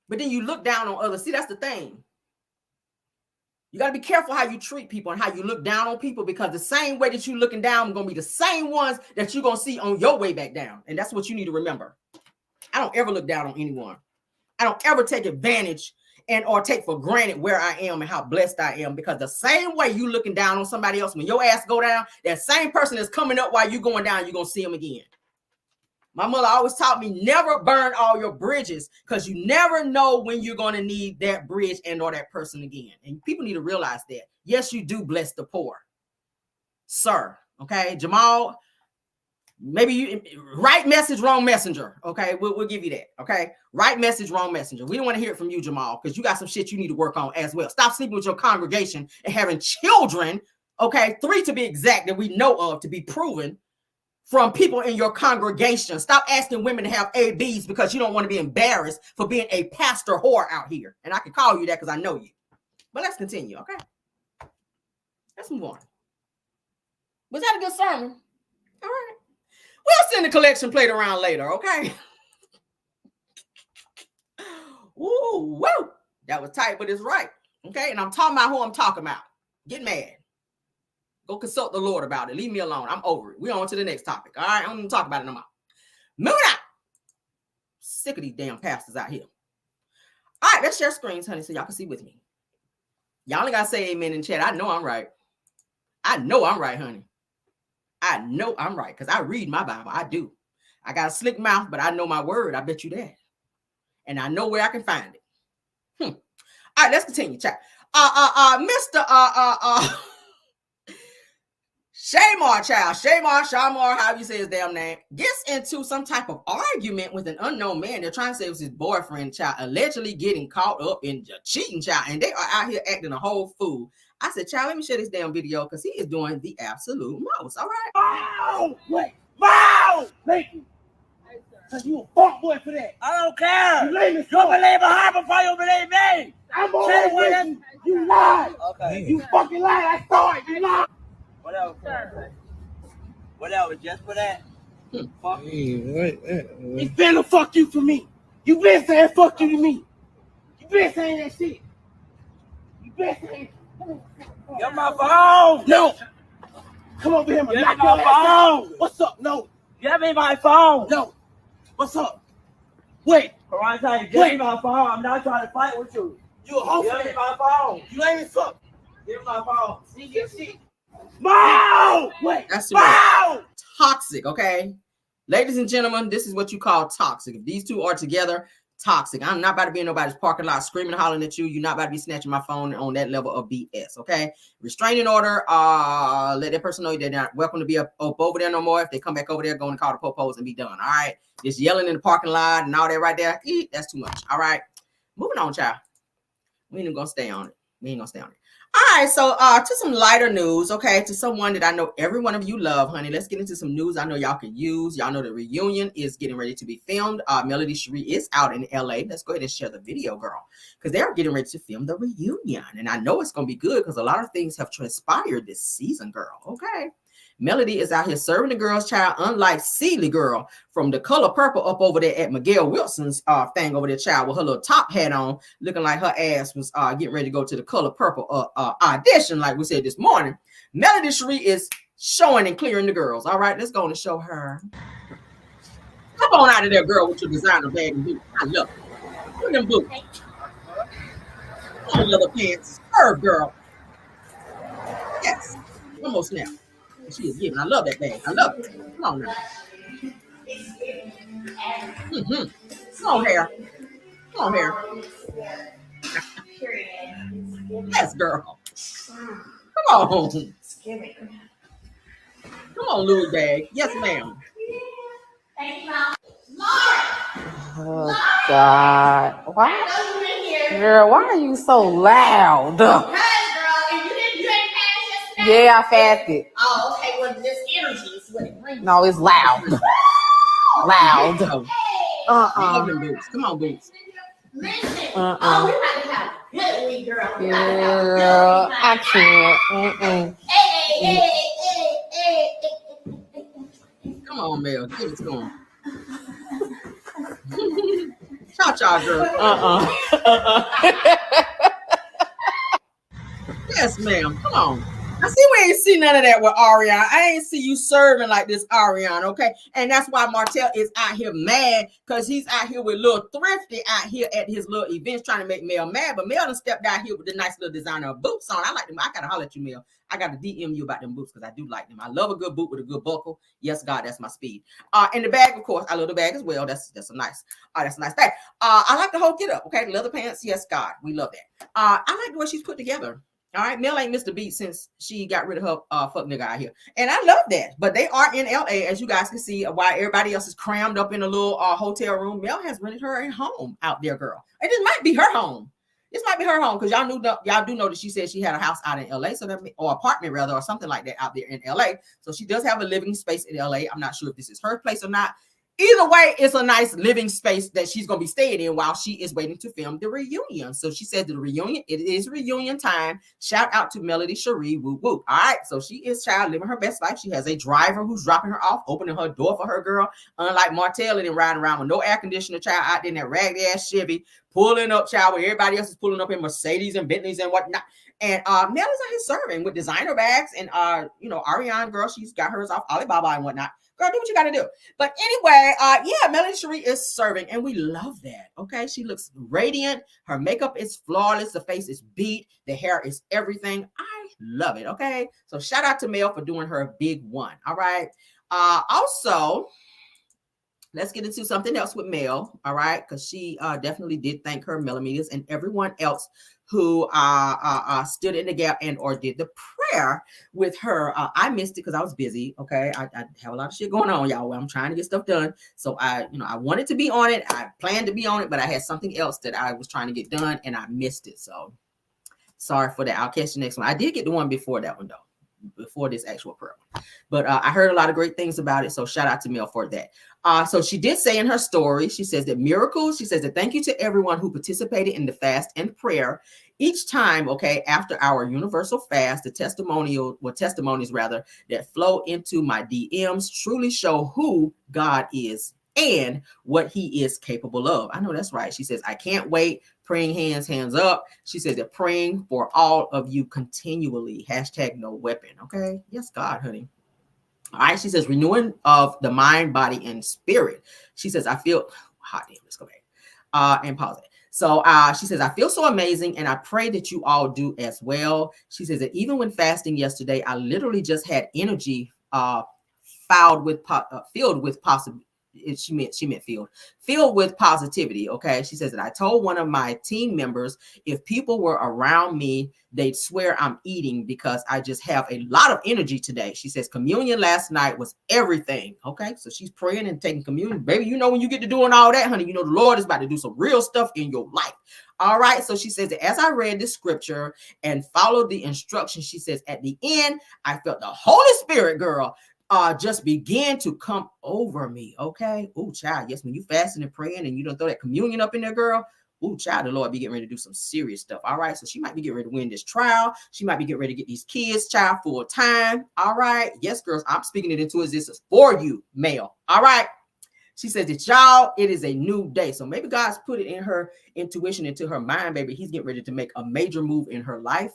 But then you look down on others. See, that's the thing. You got to be careful how you treat people and how you look down on people, because the same way that you're looking down are going to be the same ones that you're going to see on your way back down. And that's what you need to remember. I don't ever look down on anyone. I don't ever take advantage and or take for granted where I am and how blessed I am, because the same way you looking down on somebody else, when your ass go down, that same person is coming up while you going down, you're going to see him again. My mother always taught me never burn all your bridges, because you never know when you're going to need that bridge and or that person again. And people need to realize that. Yes, you do bless the poor, sir. Okay, Jamal, maybe you right message, wrong messenger. Okay, we'll give you that. Okay, right message, wrong messenger. We don't want to hear it from you, Jamal, because you got some shit you need to work on as well. Stop sleeping with your congregation and having children. Okay, 3 to be exact that we know of, to be proven, from people in your congregation. Stop asking women to have ABs because you don't want to be embarrassed for being a pastor whore out here. And I can call you that because I know you. But let's continue, okay? Let's move on. Was that a good sermon? All right. We'll send the collection plate around later, okay? Ooh, woo! That was tight, but it's right. Okay, and I'm talking about who I'm talking about. Get mad. Go consult the Lord about it. Leave me alone. I'm over it. We're on to the next topic. All right, I don't even talk about it no more. Moving out. Sick of these damn pastors out here. All right, let's share screens, honey, so y'all can see with me. Y'all ain't got to say amen in chat. I know I'm right. I know I'm right, honey. I know I'm right because I read my Bible. I do. I got a slick mouth, but I know my word. I bet you that. And I know where I can find it. All right, let's continue, chat. Mr. Shamar, child. Shamar, how you say his damn name, gets into some type of argument with an unknown man. They're trying to say it was his boyfriend, child, allegedly getting caught up in cheating, child. And they are out here acting a whole fool. I said, child, let me share this damn video because he is doing the absolute most. All right. Oh, wait. Wow! Thank you. Cause you a fuck boy for that. I don't care. You believe her before you believe me. I'm always with you. You lied. Okay. You fucking lied. I saw it. You lied. Whatever, just for that. Fuck you. He's finna fuck you for me. You been saying fuck you to me. You been saying that shit. You been saying. Get my phone. No. Come over here, Get my phone. What's up? No. Give me my phone. No. What's up? Wait. Give me my phone. I'm not trying to fight with you. You a hoe. Give me my phone. You ain't even fuck. Give me my phone. See your shit. Wow! Wait. That's wow! Toxic, okay? Ladies and gentlemen, this is what you call toxic. If these two are together, toxic. I'm not about to be in nobody's parking lot screaming and hollering at you. You're not about to be snatching my phone on that level of BS, okay? Restraining order, let that person know they're not welcome to be up over there no more. If they come back over there, go and call the popos and be done, all right? Just yelling in the parking lot and all that right there, that's too much, all right? Moving on, child. We ain't gonna stay on it. We ain't gonna stay on it. All right, so to some lighter news, okay, to someone that I know every one of you love, honey. Let's get into some news I know y'all can use. Y'all know the reunion is getting ready to be filmed. Melody Sheree is out in LA. Let's go ahead and share the video, girl, because they're getting ready to film the reunion. And I know it's going to be good because a lot of things have transpired this season, girl, okay? Melody is out here serving the girls, child, unlike Celie girl from The Color Purple up over there at Miguel Wilson's thing over there, child, with her little top hat on, looking like her ass was getting ready to go to The Color Purple audition, like we said this morning. Melody Sheree is showing and clearing the girls. All right, let's go and show her. Come on out of there, girl, with your designer bag and boots. I love it. Look at them boots. Come on, leather pants. Her girl. Yes. Almost now. She is giving. I love that bag. I love it. Come on now. Come on, hair. Come on, hair. Yes, girl. Come on. Come on, Louis bag. Yes, ma'am. Oh, God. Why? Girl, why are you so loud? Yeah, I fasted. Oh, okay. Well, this energy is what it brings. No, it's loud. Loud. Come on, boots. Listen. Oh, we might have a good week, girl. Girl, I can't. Hey. Come on, Mel. Give it to him. Cha-cha, girl. Yes, ma'am. Come on. I see we ain't see none of that with Ariana. I ain't see you serving like this, Ariana, okay? And that's why Martell is out here mad because he's out here with Lil Thrifty out here at his little events trying to make Mel mad. But Mel done stepped out here with the nice little designer boots on. I like them. I got to holler at you, Mel. I got to DM you about them boots because I do like them. I love a good boot with a good buckle. Yes, God, that's my speed. And the bag, of course, I love the bag as well. That's a nice thing. I like the whole get up, okay? The leather pants, yes, God, we love that. I like the way she's put together. All right, Mel ain't missed a beat since she got rid of her fuck nigga out here. And I love that. But they are in LA, as you guys can see, while everybody else is crammed up in a little hotel room. Mel has rented her a home out there, girl. And this might be her home. This might be her home because y'all do know that she said she had a house out in LA, so that or apartment rather, or something like that out there in LA. So she does have a living space in LA. I'm not sure if this is her place or not. Either way, it's a nice living space that she's going to be staying in while she is waiting to film the reunion. So she said the reunion, it is reunion time. Shout out to Melody Sheree, woo woo. All right, so she is child living her best life. She has a driver who's dropping her off, opening her door for her girl. Unlike Martell and riding around with no air conditioner, child out there in that ragged ass Chevy, pulling up, child, where everybody else is pulling up in Mercedes and Bentleys and whatnot. And Mel is out here serving with designer bags. And Ariane, girl, she's got hers off Alibaba and whatnot. Girl, do what you got to do. But anyway, Melody Sheree is serving, and we love that. Okay, she looks radiant. Her makeup is flawless. The face is beat. The hair is everything. I love it. Okay, so shout out to Mel for doing her big one. All right. Also, let's get into something else with Mel. All right, because she definitely did thank her millimeters and everyone else who stood in the gap and or did the prayer with her. I missed it because I was busy. Okay, I have a lot of shit going on, y'all. I'm trying to get stuff done, so I wanted to be on it. I planned to be on it, but I had something else that I was trying to get done, and I missed it. So sorry for that. I'll catch the next one. I did get the one before that one though, before this actual prayer one. But I heard a lot of great things about it, so shout out to Mel for that. So she did say in her story, she says that miracles, she says that thank you to everyone who participated in the fast and prayer each time, okay, after our universal fast. The testimonies rather that flow into my DMs truly show who God is and what he is capable of. I know that's right. She says, I can't wait. Praying hands up. She says that praying for all of you continually. #NoWeapon. Okay. Yes, God, honey. All right. She says renewing of the mind, body, and spirit. She says, I feel hot. Damn, let's go back and pause it. So she says, I feel so amazing, and I pray that you all do as well. She says that even when fasting yesterday, I literally just had energy filled with possibility. She meant filled with positivity. Okay. She says that I told one of my team members, if people were around me, they'd swear I'm eating because I just have a lot of energy today. She says communion last night was everything. Okay. So she's praying and taking communion. Baby, when you get to doing all that, honey, the Lord is about to do some real stuff in your life. All right. So she says that as I read the scripture and followed the instructions, she says at the end, I felt the Holy Spirit, girl, just began to come over me. Okay. Oh, child. Yes. When you fasting and praying and you don't throw that communion up in there, girl. Oh, child, the Lord be getting ready to do some serious stuff. All right. So she might be getting ready to win this trial. She might be getting ready to get these kids, child, full time. All right. Yes, girls. I'm speaking it into existence for you, Mel. All right. She says that y'all, it is a new day. So maybe God's put it in her intuition, into her mind, baby. He's getting ready to make a major move in her life.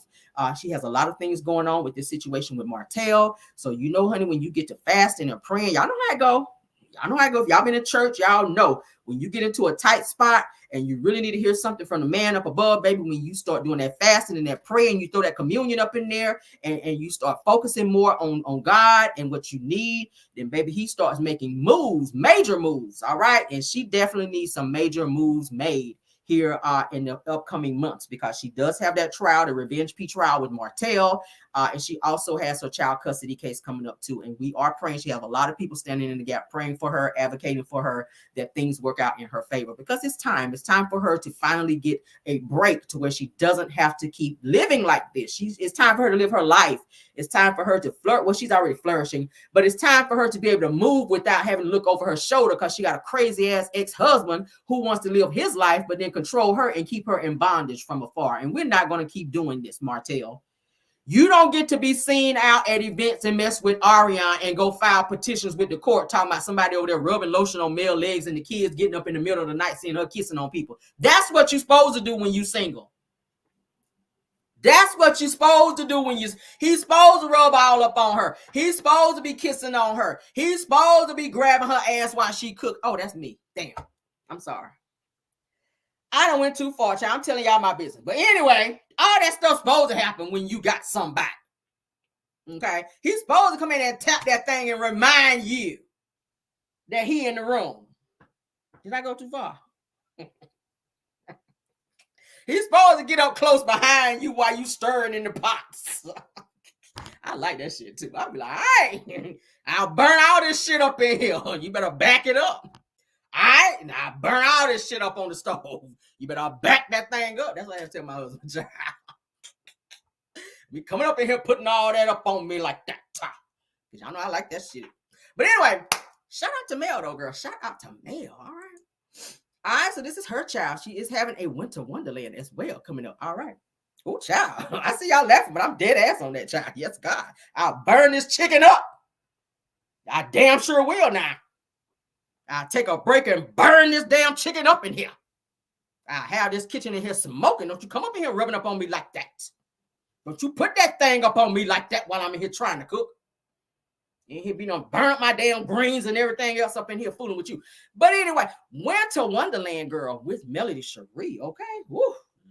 She has a lot of things going on with this situation with Martell. So, honey, when you get to fasting and praying, y'all know how it go. Y'all know how it go. If y'all been in church, y'all know when you get into a tight spot and you really need to hear something from the man up above, baby, when you start doing that fasting and that praying, you throw that communion up in there and you start focusing more on God and what you need, then baby, he starts making moves, major moves. All right. And she definitely needs some major moves made here in the upcoming months, because she does have that trial, the Revenge P trial with Martell. And she also has her child custody case coming up too. And we are praying. She has a lot of people standing in the gap, praying for her, advocating for her, that things work out in her favor, because it's time for her to finally get a break to where she doesn't have to keep living like this. It's time for her to live her life. It's time for her to flirt. Well, she's already flourishing, but it's time for her to be able to move without having to look over her shoulder, because she got a crazy ass ex-husband who wants to live his life, but then control her and keep her in bondage from afar. And we're not going to keep doing this, Martell. You don't get to be seen out at events and mess with Ariane and go file petitions with the court talking about somebody over there rubbing lotion on male legs and the kids getting up in the middle of the night seeing her kissing on people. That's what you're supposed to do when you're single. That's what you're supposed to do when he's supposed to rub all up on her. He's supposed to be kissing on her. He's supposed to be grabbing her ass while she cook. Oh, that's me. Damn. I'm sorry. I done went too far, child. I'm telling y'all my business. But anyway, all that stuff's supposed to happen when you got somebody. Okay? He's supposed to come in and tap that thing and remind you that he in the room. Did I go too far? He's supposed to get up close behind you while you stirring in the pots. I like that shit too. I'll be like, all right, I'll burn all this shit up in here. You better back it up. All right, now burn all this shit up on the stove. You better back that thing up. That's what I have to tell my husband. We coming up in here putting all that up on me like that. Because y'all know I like that shit. But anyway, shout out to Mel though, girl. Shout out to Mel. All right. All right, so this is her child. She is having a winter wonderland as well coming up. All right. Oh, child. I see y'all laughing, but I'm dead ass on that child. Yes, God. I'll burn this chicken up. I damn sure will now. I'll take a break and burn this damn chicken up in here. I'll have this kitchen in here smoking. Don't you come up in here rubbing up on me like that. Don't you put that thing up on me like that while I'm in here trying to cook. You ain't here be done burn up my damn greens and everything else up in here fooling with you. But anyway, Winter Wonderland, girl, with Melody Sheree, okay? Woo,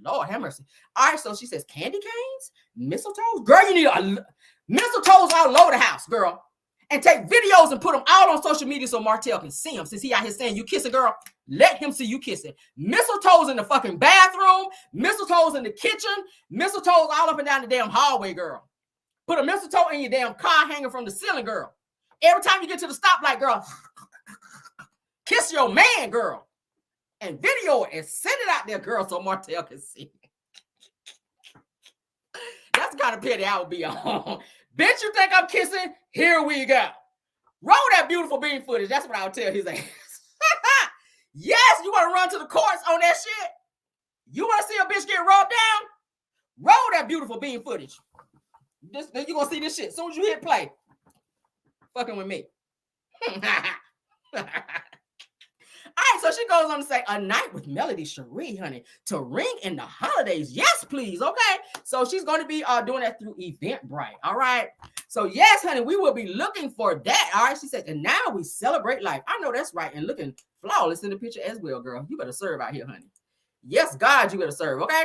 Lord have mercy. All right, so she says candy canes, mistletoes. Girl, you need mistletoes all over the house, girl. And take videos and put them out on social media so Martell can see them. Since he out here saying you kissing, girl, let him see you kissing. Mistletoes in the fucking bathroom, mistletoes in the kitchen, mistletoes all up and down the damn hallway, girl. Put a mistletoe in your damn car hanging from the ceiling, girl. Every time you get to the stoplight, girl, kiss your man, girl. And video it and send it out there, girl, so Martell can see. That's the kind of pity I would be on. Bitch, you think I'm kissing? Here we go. Roll that beautiful bean footage. That's what I would tell his ass. Yes, you want to run to the courts on that shit? You want to see a bitch get rubbed down? Roll that beautiful bean footage. You're going to see this shit. As soon as you hit play. Fucking with me. All right, so she goes on to say, a night with Melody Sheree, honey, to ring in the holidays. Yes, please. Okay. So she's going to be doing that through Eventbrite. All right. So yes, honey, we will be looking for that. All right. She said, and now we celebrate life. I know that's right. And looking flawless in the picture as well, girl. You better serve out here, honey. Yes, God, you better serve. Okay.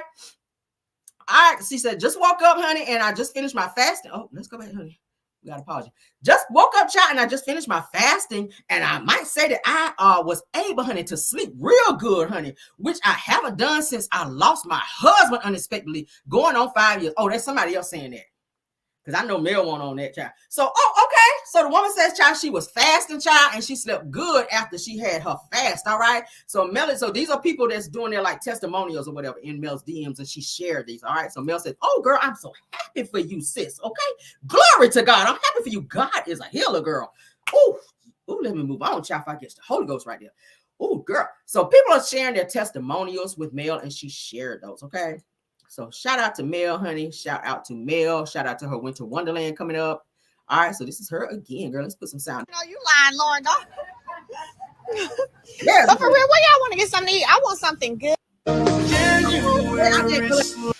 All right. She said, just woke up, honey, and I just finished my fasting. Oh, let's go back, honey. We got to pause you. Just woke up, child, and I just finished my fasting. And I might say that I was able, honey, to sleep real good, honey, which I haven't done since I lost my husband unexpectedly, going on 5 years. Oh, that's somebody else saying that. Because I know Mel won't on that, child. So, okay. So the woman says, child, she was fasting, child, and she slept good after she had her fast, all right? So Mel, so these are people that's doing their like testimonials or whatever in Mel's DMs, and she shared these, all right? So Mel said, oh, girl, I'm so happy for you, sis, okay? Glory to God. I'm happy for you. God is a healer, girl. Ooh, let me move on, child, if I get the Holy Ghost right there. Ooh, girl. So people are sharing their testimonials with Mel, and she shared those, okay? So shout out to Mel, honey. Shout out to Mel. Shout out to her Winter Wonderland coming up. All right, so this is her again, girl. Let's put some sound. No, you lying, Lauren. Yeah. So for real, where y'all want to get something to eat? I want something good.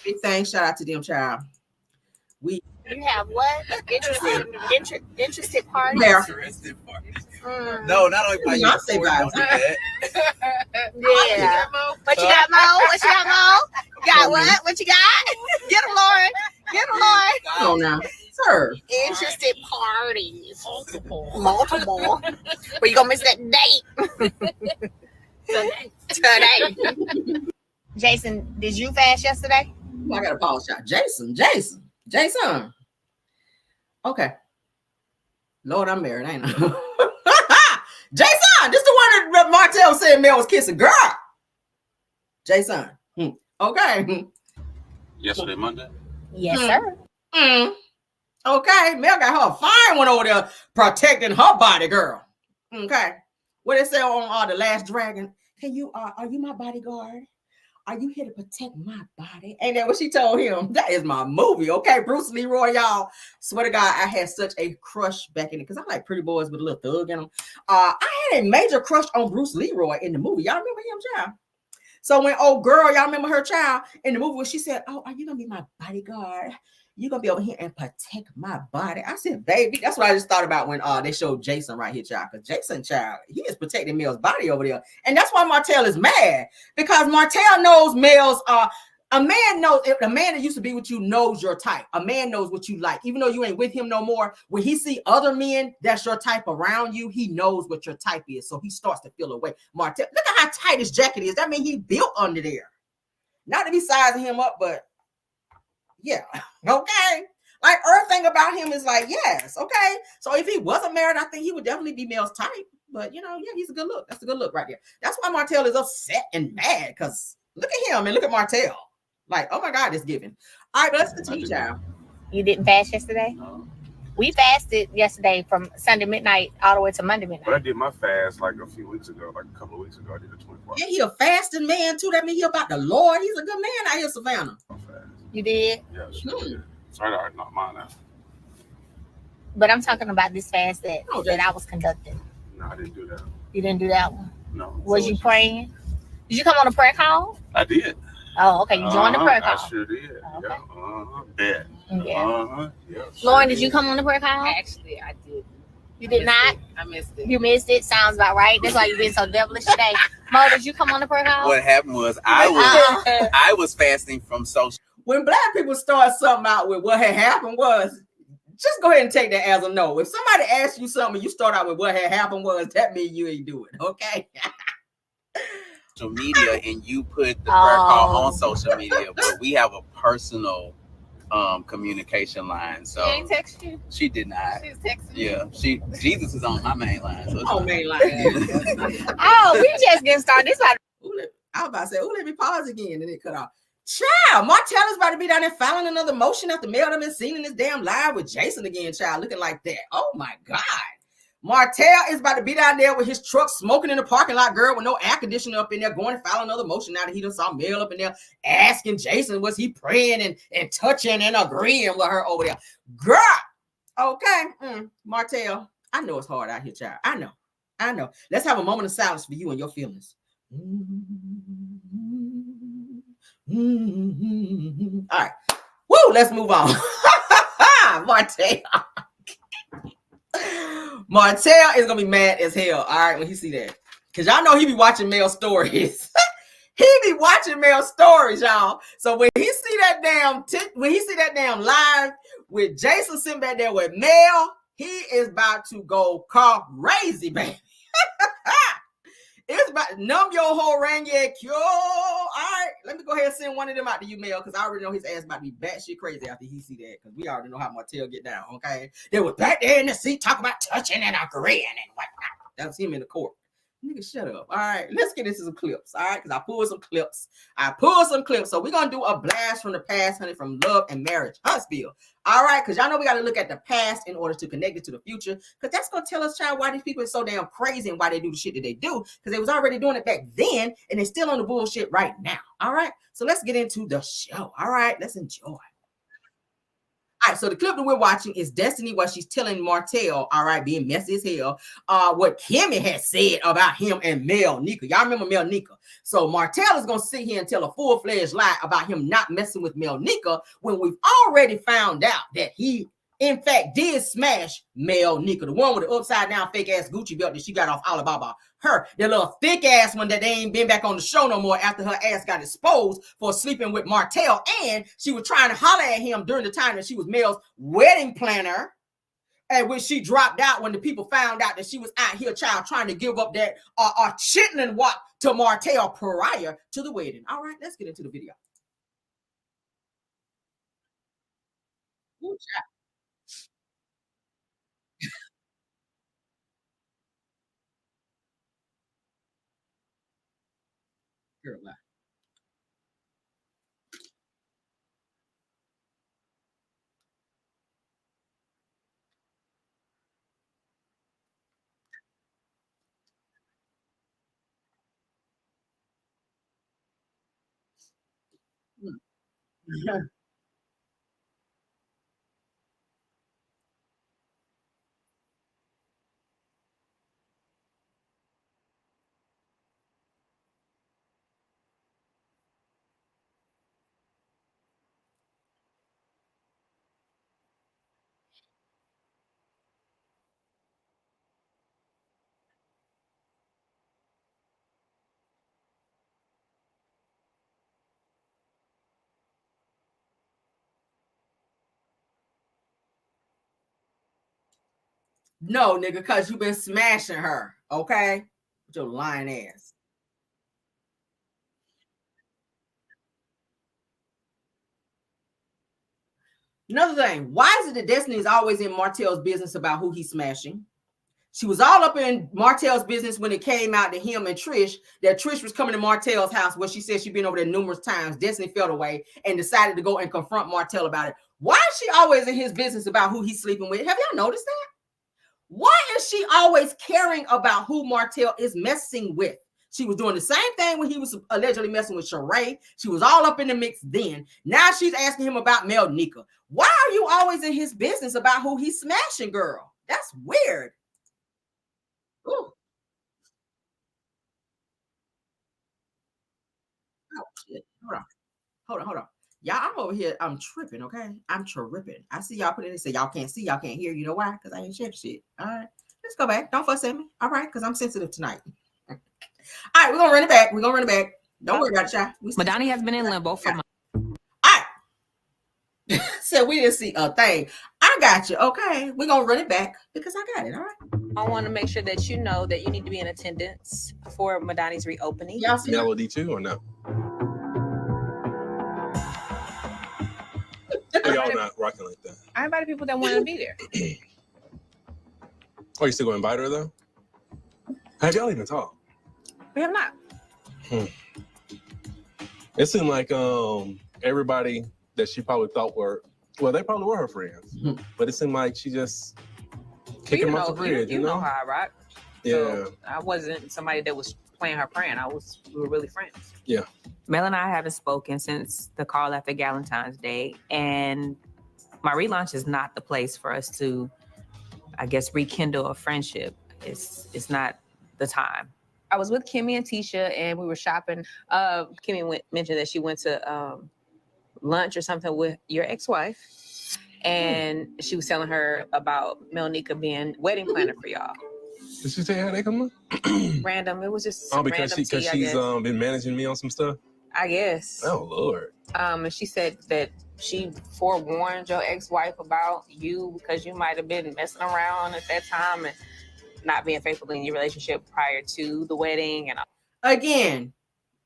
Big thanks. Shout out to them, child. You have what? Interested parties? Yeah. No, not only by you. Not say vibes. Yeah. What you got, Mo? What you got, Mo? Got what? What you got? Get him, Lauren. Get him, Lauren. Come on now. Sir. Interested parties. Multiple. But you gonna miss that date. Today. Jason, did you fast yesterday? I got a pause shot. Jason. Okay. Lord, I'm married, ain't I? Jason, this the one that Martell said Mel was kissing. Girl. Jason. Okay. Yesterday, Monday? Yes, sir. Okay. Mel got her a fine one over there protecting her body, girl. Okay. What they say on The Last Dragon? Can you are you my bodyguard? Are you here to protect my body? Ain't that what she told him? That is my movie, okay? Bruce Leroy, y'all. Swear to God, I had such a crush back in it because I like pretty boys with a little thug in them. I had a major crush on Bruce Leroy in the movie. Y'all remember him, child? So when old girl, y'all remember her, child, in the movie when she said, oh, are you going to be my bodyguard? You're going to be over here and protect my body. I said, baby, that's what I just thought about when they showed Jason right here, child. Because Jason, child, he is protecting Mel's body over there. And that's why Martell is mad. Because Martell knows Mel's, a man knows, a man that used to be with you knows your type. A man knows what you like. Even though you ain't with him no more, when he see other men that's your type around you, he knows what your type is. So he starts to feel away. Martell, look at how tight his jacket is. That means he built under there. Not to be sizing him up, but yeah, okay. Like everything about him is like, yes, okay. So if he wasn't married, I think he would definitely be Mel's type. But you know, yeah, he's a good look. That's a good look right there. That's why Martell is upset and mad because Look at him and look at Martell. Like, oh my God, it's giving. All right, let's continue, child. You didn't fast yesterday? No. We fasted yesterday from Sunday midnight all the way to Monday midnight. But I did my fast like a few weeks ago, like a couple of weeks ago. I did a 24 Yeah, he a fasting man too. That means he about the Lord. He's a good man out here, Savannah. You did? Yeah, sure did. Sorry, I not mine now. But I'm talking about this fast that I was conducting. No, I didn't do that. You didn't do that one? No. Was you praying? Did you come on a prayer call? I did. Oh, okay. You joined the prayer call. I sure did. Okay. Yeah. Yeah. Yeah. Lauren, did you come on the prayer call? Actually, I did. You did not? I missed it. You missed it? Sounds about right. That's why you've been so devilish today. Mo, did you come on the prayer call? What happened was I was fasting from social. When black people start something out with what had happened was, just go ahead and take that as a no. If somebody asks you something, you start out with what had happened was, that means you ain't do it. Okay. Social media, and you put the prayer call on social media, but we have a personal communication line. So She ain't text you? She did not. She's texting Yeah, Jesus is on my main line. So main line. Oh, we just getting started. This about I was about to say, let me pause again, and it cut off. Child, Martell is about to be down there filing another motion after Mel done been seen in this damn live with Jason again, child, looking like that. Oh my God. Martell is about to be down there with his truck smoking in the parking lot, girl, with no air conditioner up in there, going to file another motion now that he done saw Mel up in there asking Jason, was he praying and touching and agreeing with her over there? Girl, okay, Martell, I know it's hard out here, child. I know. Let's have a moment of silence for you and your feelings. All right. Woo, let's move on. Martell. Martell is gonna be mad as hell, all right, when he see that. Because y'all know he be watching Mel stories. He be watching Mel stories, y'all. So when he see that damn live with Jason sitting back there with Mel, he is about to go crazy, baby. It's about to numb your whole rang cure. All right, let me go ahead and send one of them out to you, Mel, because I already know his ass about to be batshit crazy after he see that, because we already know how Martell get down, okay? They was back there in the seat talking about touching and agreeing and whatnot. That was him in the court. Nigga, shut up. All right, let's get into some clips, all right? Because I pulled some clips. So we're going to do a blast from the past, honey, from Love and Marriage Huntsville. All right, because y'all know we got to look at the past in order to connect it to the future, because that's going to tell us, child, why these people are so damn crazy and why they do the shit that they do, because they was already doing it back then, and they're still on the bullshit right now. All right, so let's get into the show. All right, let's enjoy. All right, so the clip that we're watching is Destiny while she's telling Martell, all right, being messy as hell, what Kimmy had said about him and Mel Nika. Y'all remember Mel Nika? So Martell is going to sit here and tell a full-fledged lie about him not messing with Mel Nika when we've already found out that he, in fact, did smash Mel Nika, the one with the upside-down fake-ass Gucci belt that she got off Alibaba. Her, the little thick-ass one that they ain't been back on the show no more after her ass got exposed for sleeping with Martell, and she was trying to holler at him during the time that she was Mel's wedding planner, and when she dropped out when the people found out that she was out here, child, trying to give up that chitlin wop to Martell prior to the wedding. All right, let's get into the video. Ooh, child. Girl, lie. No, nigga, because you've been smashing her, okay? With your lying ass. Another thing, why is it that Destiny is always in Martell's business about who he's smashing? She was all up in Martell's business when it came out to him and Trish that Trish was coming to Martell's house where she said she'd been over there numerous times. Destiny felt away and decided to go and confront Martell about it. Why is she always in his business about who he's sleeping with? Have y'all noticed that? Why is she always caring about who Martell is messing with? She was doing the same thing when he was allegedly messing with Sheree. She was all up in the mix then. Now she's asking him about Mel Nika. Why are you always in his business about who he's smashing, girl? That's weird. Ooh. Oh, shit. Hold on. Y'all, I'm over here. I'm tripping, okay? I'm tripping. I see y'all put it in. Say y'all can't see, y'all can't hear. You know why? Because I ain't shared shit. All right. Let's go back. Don't fuss at me. All right, because I'm sensitive tonight. All right, we're gonna run it back. Don't worry about it, y'all. Madani has been in limbo for months. All right. So we didn't see a thing. I got you. Okay, we're gonna run it back because I got it. All right. I want to make sure that you know that you need to be in attendance for Madani's reopening. Y'all see Melody too or no? Y'all not rocking like that. I invited people that want to be there. Oh, you still gonna invite her though? Have y'all even talked? We have not. It seemed like everybody that she probably thought were, well, they probably were her friends, but it seemed like she just kicked them off the bridge. You know how I rock. Yeah. So I wasn't somebody that was playing her friend. We were really friends. Yeah. Mel and I haven't spoken since the call after Valentine's Day, and my relaunch is not the place for us to, I guess, rekindle a friendship. It's not the time. I was with Kimmy and Tisha, and we were shopping. Kimmy mentioned that she went to lunch or something with your ex-wife, and she was telling her about Mel Nika being wedding planner for y'all. Did she say how they come up? Random. It was just because she's been managing me on some stuff. I guess. Oh Lord. And she said that she forewarned your ex-wife about you because you might have been messing around at that time and not being faithful in your relationship prior to the wedding. And again,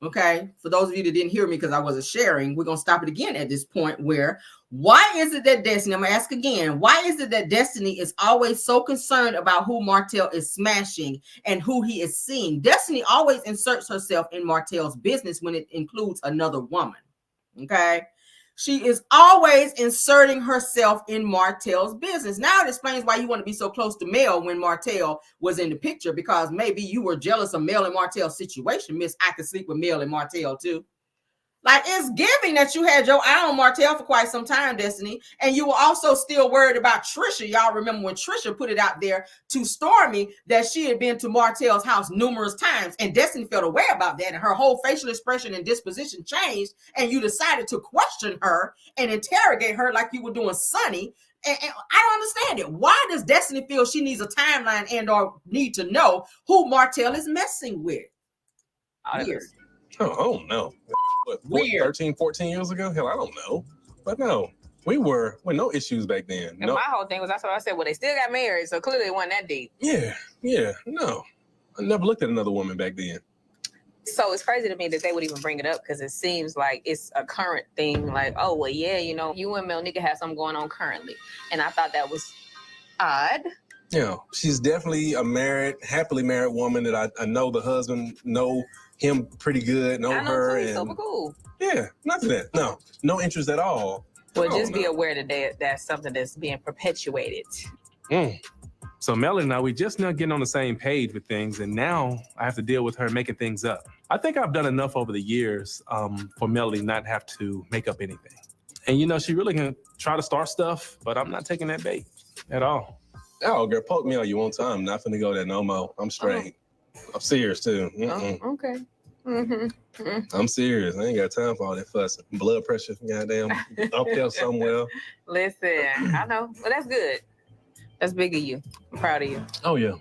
okay, for those of you that didn't hear me because I wasn't sharing, we're gonna stop it again at this point where why is it that Destiny, I'm gonna ask again, why is it that Destiny is always so concerned about who Martell is smashing and who he is seeing? Destiny always inserts herself in Martell's business when it includes another woman. Okay. She is always inserting herself in Martell's business. Now it explains why you want to be so close to Mel when Martell was in the picture, because maybe you were jealous of Mel and Martell's situation. Miss, I could sleep with Mel and Martell too. Like, it's giving that you had your eye on Martell for quite some time, Destiny, and you were also still worried about Trisha. Y'all remember when Trisha put it out there to Stormy that she had been to Martell's house numerous times, and Destiny felt aware about that, and her whole facial expression and disposition changed, and you decided to question her and interrogate her like you were doing Sonny. And I don't understand it. Why does Destiny feel she needs a timeline and or need to know who Martell is messing with? Weird. Oh, I don't know. What, 13, 14 years ago? Hell, I don't know. But no, we were with no issues back then. my whole thing was, that's what I said, well, they still got married, so clearly it wasn't that deep. Yeah, no. I never looked at another woman back then. So it's crazy to me that they would even bring it up, because it seems like it's a current thing. Like, oh, well, yeah, you know, you and Mel Nika have something going on currently. And I thought that was odd. Yeah, she's definitely a happily married woman that I know the husband know him pretty good, know her. He's super cool. Yeah, nothing that. No interest at all. Well, just be aware that that's something that's being perpetuated. So Melody and I, we just now getting on the same page with things, and now I have to deal with her making things up. I think I've done enough over the years for Melody not have to make up anything. And you know, she really can try to start stuff, but I'm not taking that bait at all. Oh, girl, poke me all you want time. Not finna go there no more. I'm straight. I'm serious too. Okay. I'm serious. I ain't got time for all that fussing. Blood pressure, goddamn, up there somewhere. Listen, I know. Well, that's good. That's big of you. I'm proud of you. Oh, yeah.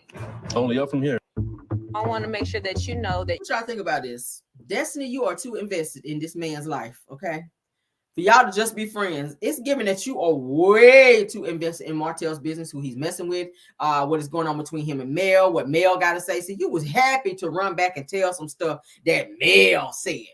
Only up from here. I want to make sure that you know that. What y'all think about this? Destiny, you are too invested in this man's life, okay? For y'all to just be friends, it's given that you are way too invested in Martell's business, who he's messing with, what is going on between him and Mel, what Mel got to say. See, you was happy to run back and tell some stuff that Mel said.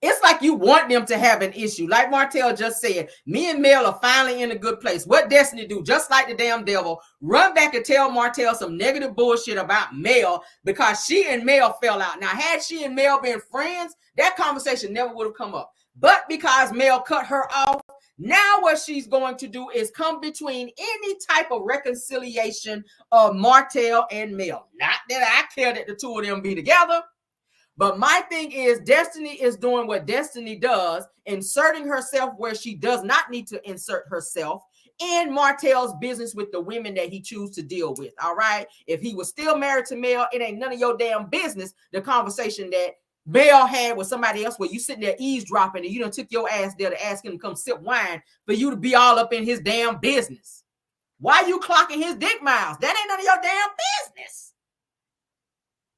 It's like you want them to have an issue. Like Martell just said, me and Mel are finally in a good place. What Destiny do? Just like the damn devil, run back and tell Martell some negative bullshit about Mel because she and Mel fell out. Now, had she and Mel been friends, that conversation never would have come up. But because Mel cut her off, now what she's going to do is come between any type of reconciliation of Martell and Mel. Not that I care that the two of them be together. But my thing is, Destiny is doing what Destiny does, inserting herself where she does not need to insert herself in Martell's business with the women that he chooses to deal with. All right. If he was still married to Mel, it ain't none of your damn business. The conversation that Mel had with somebody else where you sitting there eavesdropping and you done took your ass there to ask him to come sip wine for you to be all up in his damn business. Why you clocking his dick miles? That ain't none of your damn business.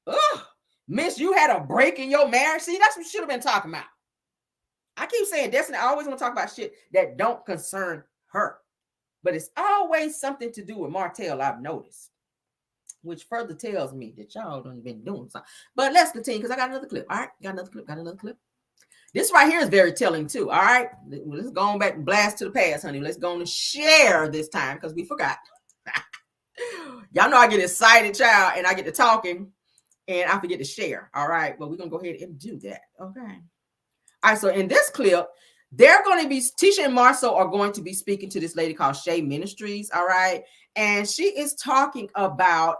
Ugh. Miss, you had a break in your marriage. See, that's what you should have been talking about. I keep saying Destiny, I always want to talk about shit that don't concern her. But it's always something to do with Martell, I've noticed. Which further tells me that y'all done been doing something. But let's continue because I got another clip. All right, got another clip. This right here is very telling too. All right, let's go on back and blast to the past, honey. Let's go on and share this time because we forgot. Y'all know I get excited, child, and I get to talking. And I forget to share. All right. Well, we're going to go ahead and do that. Okay. All right. So in this clip, they're going to be, Tisha and Marceau are going to be speaking to this lady called Shay Ministries. All right. And she is talking about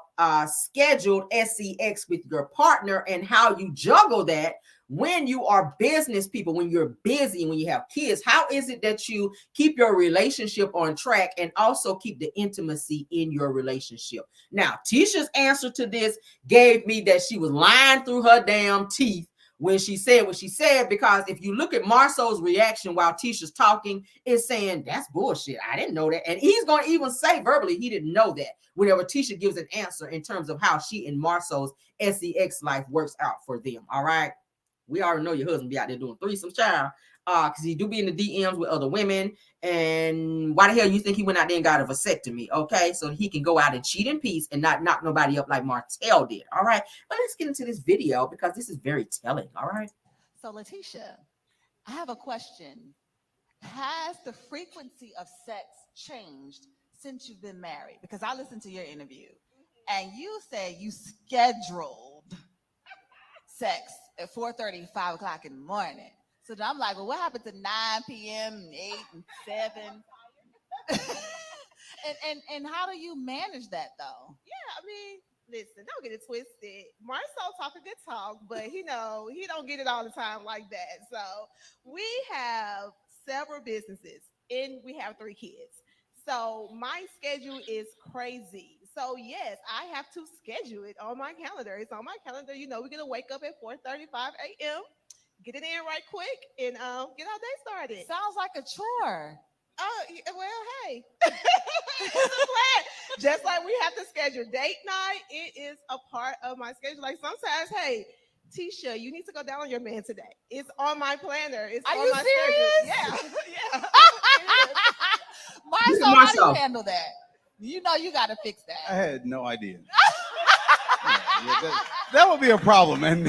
scheduled sex with your partner and how you juggle that when you are business people, when you're busy, when you have kids. How is it that you keep your relationship on track and also keep the intimacy in your relationship? Now, Tisha's answer to this gave me that she was lying through her damn teeth when she said what she said, because if you look at Marceau's reaction while Tisha's talking, it's saying, that's bullshit. I didn't know that. And he's going to even say verbally he didn't know that whenever Tisha gives an answer in terms of how she and Marceau's sex life works out for them. All right. We already know your husband be out there doing threesome, child, because he do be in the DMs with other women. And why the hell you think he went out there and got a vasectomy? Okay, so he can go out and cheat in peace and not knock nobody up like Martell did. All right, but let's get into this video because this is very telling. All right. So Letitia, I have a question. Has the frequency of sex changed since you've been married? Because I listened to your interview, and you said you scheduled sex at 4:30, 5 o'clock in the morning. So then I'm like, well, what happened to 9 p.m., and 8 and 7? and how do you manage that though? Yeah, I mean, listen, don't get it twisted. Marceau talk a good talk, but he don't get it all the time like that. So we have several businesses and we have 3 kids. So my schedule is crazy. So yes, I have to schedule it on my calendar. It's on my calendar. You know, we're gonna wake up at 4:35 a.m., get it in right quick, and get our day started. Sounds like a chore. Oh, well, hey, it's a plan. Just like we have to schedule date night, it is a part of my schedule. Like sometimes, hey, Tisha, you need to go down on your man today. It's on my planner. It's Are on you my serious? schedule. Yeah. Marceau, how do you handle that? You know you got to fix that. I had no idea. That would be a problem, and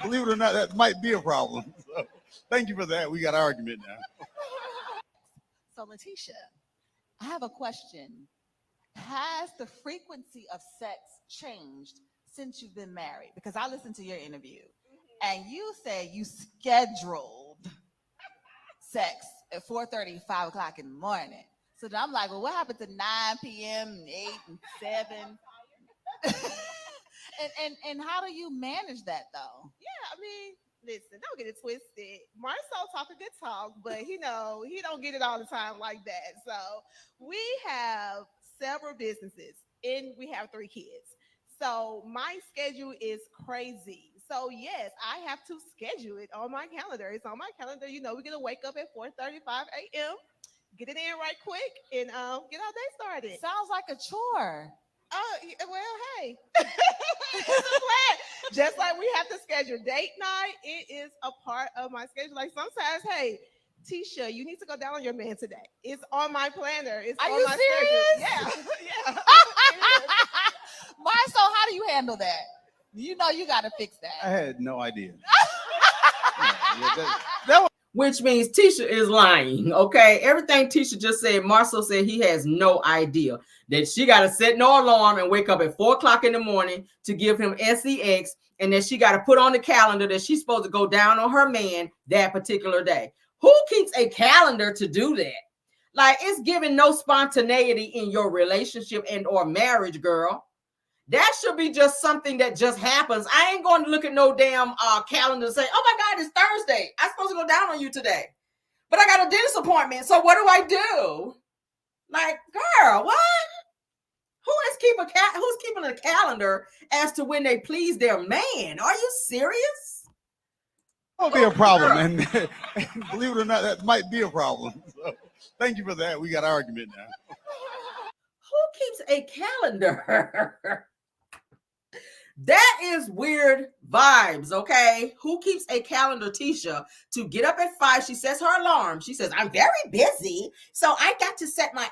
believe it or not, that might be a problem. So, thank you for that. We got an argument now. So Letitia, I have a question. Has the frequency of sex changed since you've been married? Because I listened to your interview, and you said you scheduled sex at 4:30, 5 o'clock in the morning. So then I'm like, well, what happened to 9 p.m., and 8 and 7? and how do you manage that though? Yeah, I mean, listen, don't get it twisted. Marceau talk a good talk, but he don't get it all the time like that. So we have several businesses and we have 3 kids. So my schedule is crazy. So yes, I have to schedule it on my calendar. It's on my calendar. You know, we're gonna wake up at 4:35 a.m., get it in right quick, and get our day started. Sounds like a chore. Oh, well, hey, it's a plan. Just like we have to schedule date night, it is a part of my schedule. Like sometimes, hey, Tisha, you need to go down on your man today. It's on my planner. It's Are on you my serious? schedule. Yeah. Marceau, how do you handle that? You know you got to fix that. I had no idea. Which means Tisha is lying, okay? Everything Tisha just said, Marcel said he has no idea that she got to set no alarm and wake up at 4 o'clock in the morning to give him sex, and that she got to put on the calendar that she's supposed to go down on her man that particular day. Who keeps a calendar to do that? Like, it's giving no spontaneity in your relationship and or marriage, girl. That should be just something that just happens. I ain't going to look at no damn calendar and say, oh my God, it's Thursday. I'm supposed to go down on you today. But I got a dentist appointment. So what do I do? Like, girl, what? Who's keeping a calendar as to when they please their man? Are you serious? That would be a problem. And believe it or not, that might be a problem. So, thank you for that. We got an argument now. Who keeps a calendar? That is weird vibes, okay? Who keeps a calendar, Tisha, to get up at 5? She sets her alarm. She says, I'm very busy, so I got to set my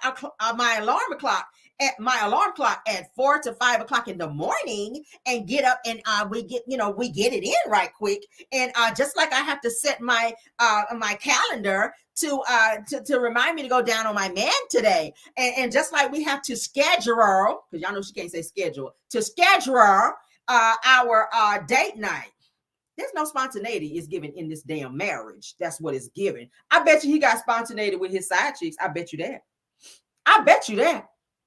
alarm clock at 4 to 5 o'clock in the morning and get up, and we get it in right quick. And just like I have to set my calendar to remind me to go down on my man today, and just like we have to schedule, because y'all know she can't say schedule, to schedule our date night. There's no spontaneity is given in this damn marriage. That's what it's given. I bet you he got spontaneity with his side chicks. I bet you that.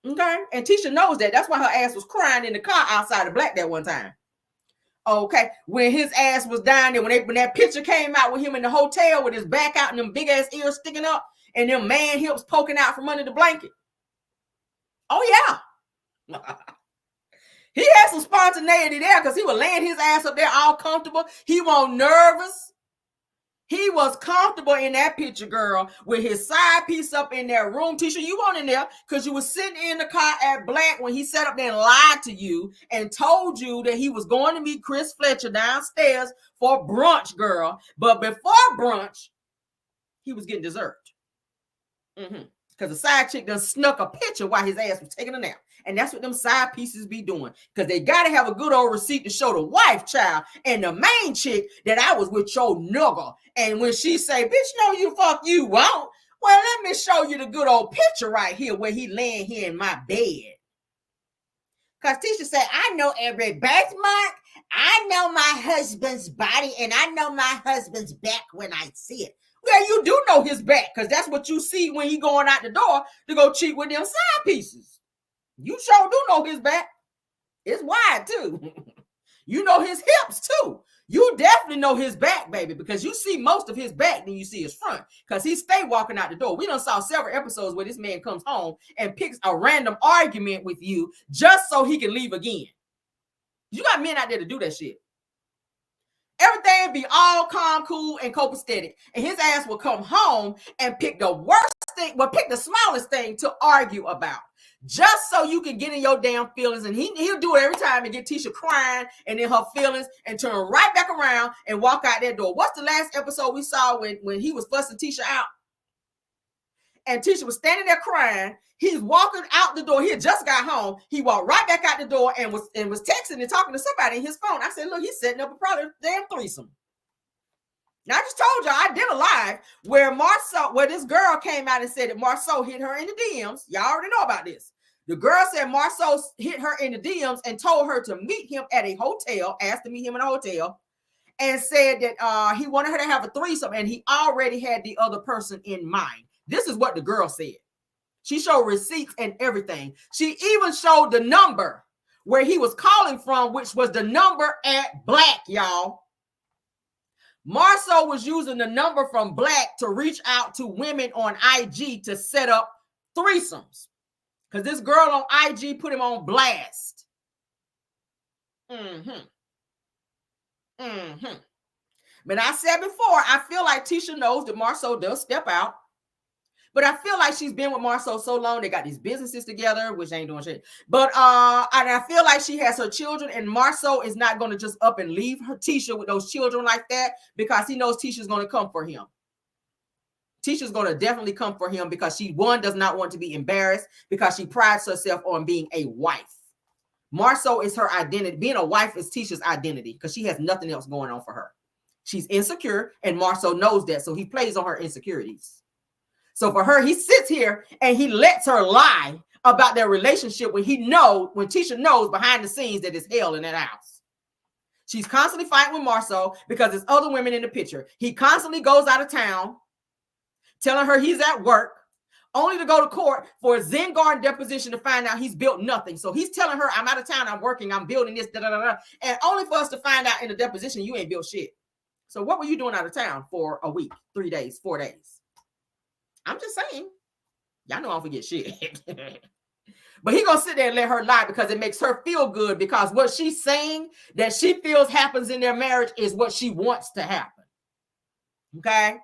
Okay. And Tisha knows that. That's why her ass was crying in the car outside of Black that one time. Okay. When his ass was down there, when that picture came out with him in the hotel with his back out and them big ass ears sticking up and them man hips poking out from under the blanket. Oh yeah. He had some spontaneity there because he was laying his ass up there all comfortable. He wasn't nervous. He was comfortable in that picture, girl, with his side piece up in their room. Tisha, you weren't in there because you were sitting in the car at Black when he sat up there and lied to you and told you that he was going to meet Chris Fletcher downstairs for brunch, girl. But before brunch, he was getting dessert. Because the side chick done snuck a picture while his ass was taking a nap. And that's what them side pieces be doing. Because they got to have a good old receipt to show the wife, child, and the main chick that I was with your nigga. And when she say, bitch, no, you fuck you won't. Well, let me show you the good old picture right here where he laying here in my bed. Because Tisha said, I know every birthmark. I know my husband's body, and I know my husband's back when I see it. Well, you do know his back, because that's what you see when he going out the door to go cheat with them side pieces. You sure do know his back. It's wide, too. You know his hips, too. You definitely know his back, baby, because you see most of his back than you see his front, because he stay walking out the door. We done saw several episodes where this man comes home and picks a random argument with you just so he can leave again. You got men out there to do that shit. Everything be all calm, cool, and copacetic. And his ass will come home and pick the worst thing, pick the smallest thing to argue about. Just so you can get in your damn feelings. And he'll do it every time and get Tisha crying and in her feelings and turn right back around and walk out that door. What's the last episode we saw when he was fussing Tisha out? And Tisha was standing there crying. He's walking out the door. He had just got home. He walked right back out the door and was texting and talking to somebody in his phone. I said, look, he's setting up a probably damn threesome. Now, I just told y'all, I did a live where this girl came out and said that Marceau hit her in the DMs. Y'all already know about this. The girl said Marceau hit her in the DMs and told her to meet him at a hotel, asked to meet him in a hotel, and said that he wanted her to have a threesome and he already had the other person in mind. This is what the girl said. She showed receipts and everything. She even showed the number where he was calling from, which was the number at Black, y'all. Marceau was using the number from Black to reach out to women on IG to set up threesomes. Because this girl on IG put him on blast. But I said before, I feel like Tisha knows that Marceau does step out. But I feel like she's been with Marceau so long, they got these businesses together, which ain't doing shit. But and I feel like she has her children, and Marceau is not going to just up and leave her Tisha with those children like that, because he knows Tisha's going to come for him. Tisha's going to definitely come for him because she, one, does not want to be embarrassed, because she prides herself on being a wife. Marceau is her identity. Being a wife is Tisha's identity because she has nothing else going on for her. She's insecure, and Marceau knows that, so he plays on her insecurities. So for her, he sits here and he lets her lie about their relationship when Tisha knows behind the scenes that it's hell in that house. She's constantly fighting with Marceau because there's other women in the picture. He constantly goes out of town, telling her he's at work, only to go to court for a Zen Garden deposition to find out he's built nothing. So he's telling her, I'm out of town, I'm working, I'm building this, and only for us to find out in the deposition you ain't built shit. So what were you doing out of town for a week, 3 days, 4 days? I'm just saying. Y'all know I don't forget shit. But he gonna sit there and let her lie because it makes her feel good, because what she's saying that she feels happens in their marriage is what she wants to happen. Okay?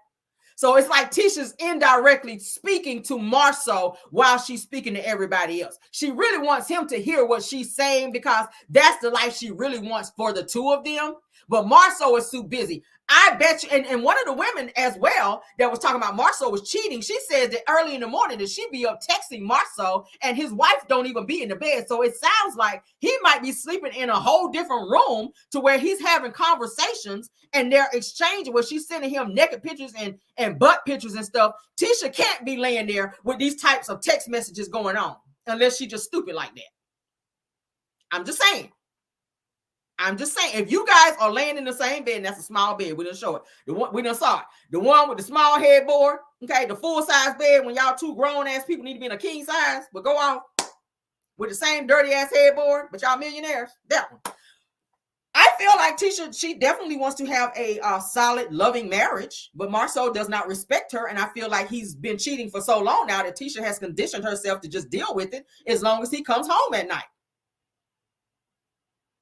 So it's like Tisha's indirectly speaking to Marceau while she's speaking to everybody else. She really wants him to hear what she's saying because that's the life she really wants for the two of them. But Marceau is too busy. I bet you, and one of the women as well that was talking about Marceau was cheating. She says that early in the morning that she'd be up texting Marceau and his wife don't even be in the bed. So it sounds like he might be sleeping in a whole different room to where he's having conversations and they're exchanging where she's sending him naked pictures and butt pictures and stuff. Tisha can't be laying there with these types of text messages going on unless she's just stupid like that. I'm just saying. If you guys are laying in the same bed, and that's a small bed, we didn't show it. We done saw it. The one with the small headboard, okay, the full-size bed when y'all two grown-ass people need to be in a king size, but go off with the same dirty-ass headboard, but y'all millionaires. That one. I feel like Tisha, she definitely wants to have a solid, loving marriage, but Marceau does not respect her, and I feel like he's been cheating for so long now that Tisha has conditioned herself to just deal with it as long as he comes home at night.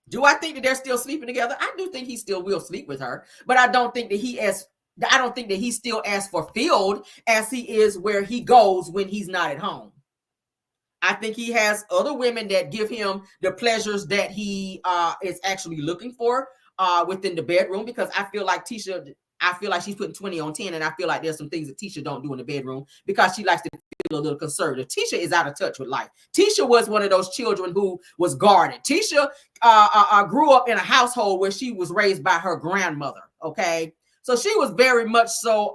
Do I think that they're still sleeping together? I do think he still will sleep with her, but I don't think that he's still as fulfilled as he is where he goes when he's not at home. I think he has other women that give him the pleasures that he is actually looking for within the bedroom, because I feel like she's putting 20 on 10, and I feel like there's some things that Tisha don't do in the bedroom because she likes to feel a little conservative. Tisha is out of touch with life. Tisha was one of those children who was guarded. Tisha grew up in a household where she was raised by her grandmother, okay? So she was very much so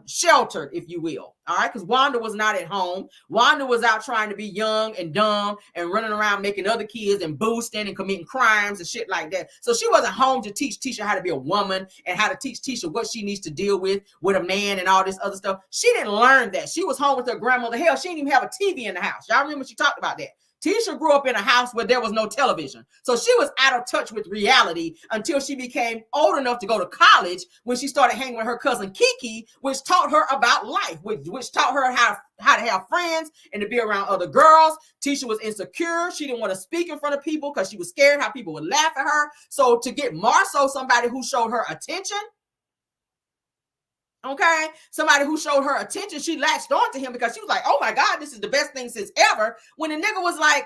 sheltered, if you will, all right? Because Wanda was not at home. Wanda was out trying to be young and dumb and running around making other kids and boosting and committing crimes and shit like that. So she wasn't home to teach Tisha how to be a woman and how to teach Tisha what she needs to deal with a man and all this other stuff. She didn't learn that. She was home with her grandmother. Hell, she didn't even have a TV in the house. Y'all remember she talked about that. Tisha grew up in a house where there was no television. So she was out of touch with reality until she became old enough to go to college, when she started hanging with her cousin Kiki, which taught her about life, which taught her how to have friends and to be around other girls. Tisha was insecure. She didn't want to speak in front of people because she was scared how people would laugh at her. So to get Marceau, somebody who showed her attention, okay, somebody who showed her attention, she latched on to him because she was like, oh my God, this is the best thing since ever. When the nigga was like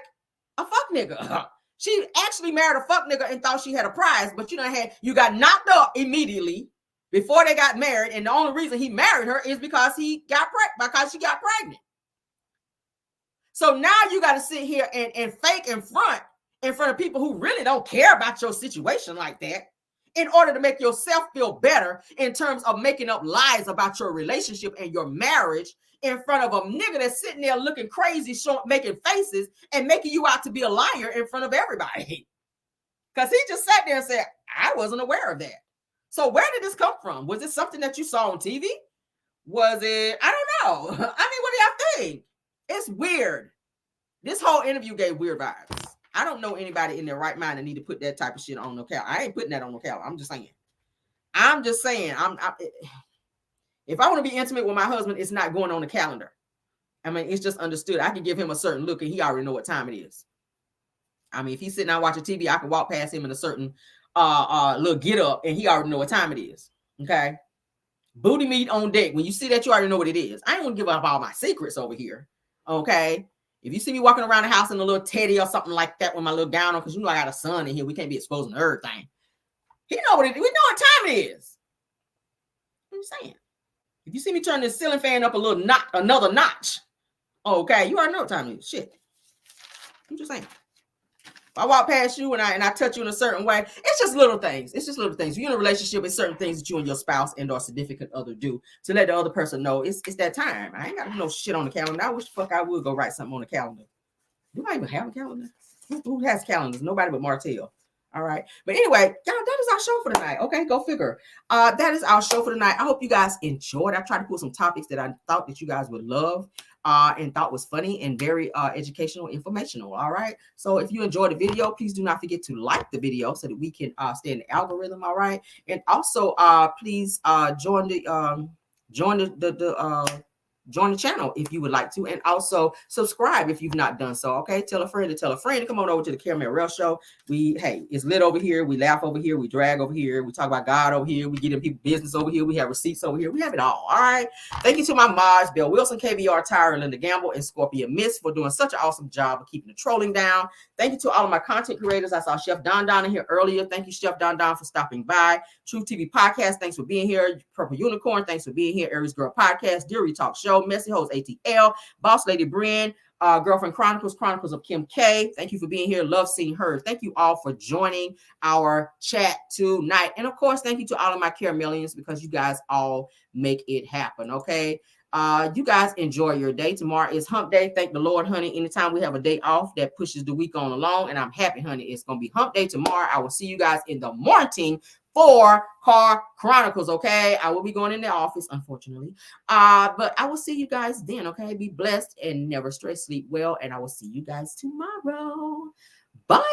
a fuck nigga. She actually married a fuck nigga and thought she had a prize, but you got knocked up immediately before they got married. And the only reason he married her is because she got pregnant. So now you got to sit here and fake in front of people who really don't care about your situation like that, in order to make yourself feel better in terms of making up lies about your relationship and your marriage in front of a nigga that's sitting there looking crazy, making faces and making you out to be a liar in front of everybody. Because he just sat there and said, I wasn't aware of that. So where did this come from? Was it something that you saw on TV? Was it? I don't know. I mean, what do y'all think? It's weird. This whole interview gave weird vibes. I don't know anybody in their right mind that need to put that type of shit on no couch. I ain't putting that on no couch. I'm just saying. If I want to be intimate with my husband, it's not going on the calendar. I mean, it's just understood. I can give him a certain look and he already know what time it is. I mean, if he's sitting out watching TV, I can walk past him in a certain little get up and he already know what time it is. Okay. Booty meat on deck. When you see that, you already know what it is. I ain't gonna give up all my secrets over here. Okay. If you see me walking around the house in a little teddy or something like that with my little gown on, because I got a son in here, we can't be exposing everything. He know what it is. We know what time it is. I'm saying. If you see me turn this ceiling fan up a little another notch, okay, you already know what time it is. Shit. I'm just saying. I walk past you and I touch you in a certain way, it's just little things. It's just little things. If you're in a relationship, it's certain things that you and your spouse and or significant other do to let the other person know it's that time. I ain't got no shit on the calendar. I wish the fuck I would go write something on the calendar. Do I even have a calendar? Who has calendars? Nobody but Martell. All right. But anyway, y'all, that is our show for tonight. Okay, go figure. That is our show for tonight. I hope you guys enjoyed. I tried to put some topics that I thought that you guys would love and thought was funny and very educational, informational. All right. So if you enjoyed the video, please do not forget to like the video so that we can stay in the algorithm. All right. And also please join the join the channel if you would like to, and also subscribe if you've not done so. Okay, tell a friend to come on over to the Caramel Rail Show. It's lit over here. We laugh over here. We drag over here. We talk about God over here. We get in people business over here. We have receipts over here. We have it all. All right. Thank you to my mods, Bill Wilson, KBR Tyre, Linda Gamble, and Scorpio Miss for doing such an awesome job of keeping the trolling down. Thank you to all of my content creators. I saw Chef Don in here earlier. Thank you, Chef Don for stopping by. Truth TV Podcast, thanks for being here. Purple Unicorn, thanks for being here. Aries Girl Podcast, Deary Talk Show, Messy Hoes ATL, Boss Lady Brian, Girlfriend Chronicles of Kim K. Thank you for being here. Love seeing her. Thank you all for joining our chat tonight. And of course, thank you to all of my Caramelians because you guys all make it happen. Okay. You guys enjoy your day. Tomorrow is hump day. Thank the Lord, honey. Anytime we have a day off, that pushes the week on along. And I'm happy, honey. It's going to be hump day tomorrow. I will see you guys in the morning for Car Chronicles. Okay. I will be going in the office, unfortunately. But I will see you guys then. Okay. Be blessed and never stress. Sleep well. And I will see you guys tomorrow. Bye.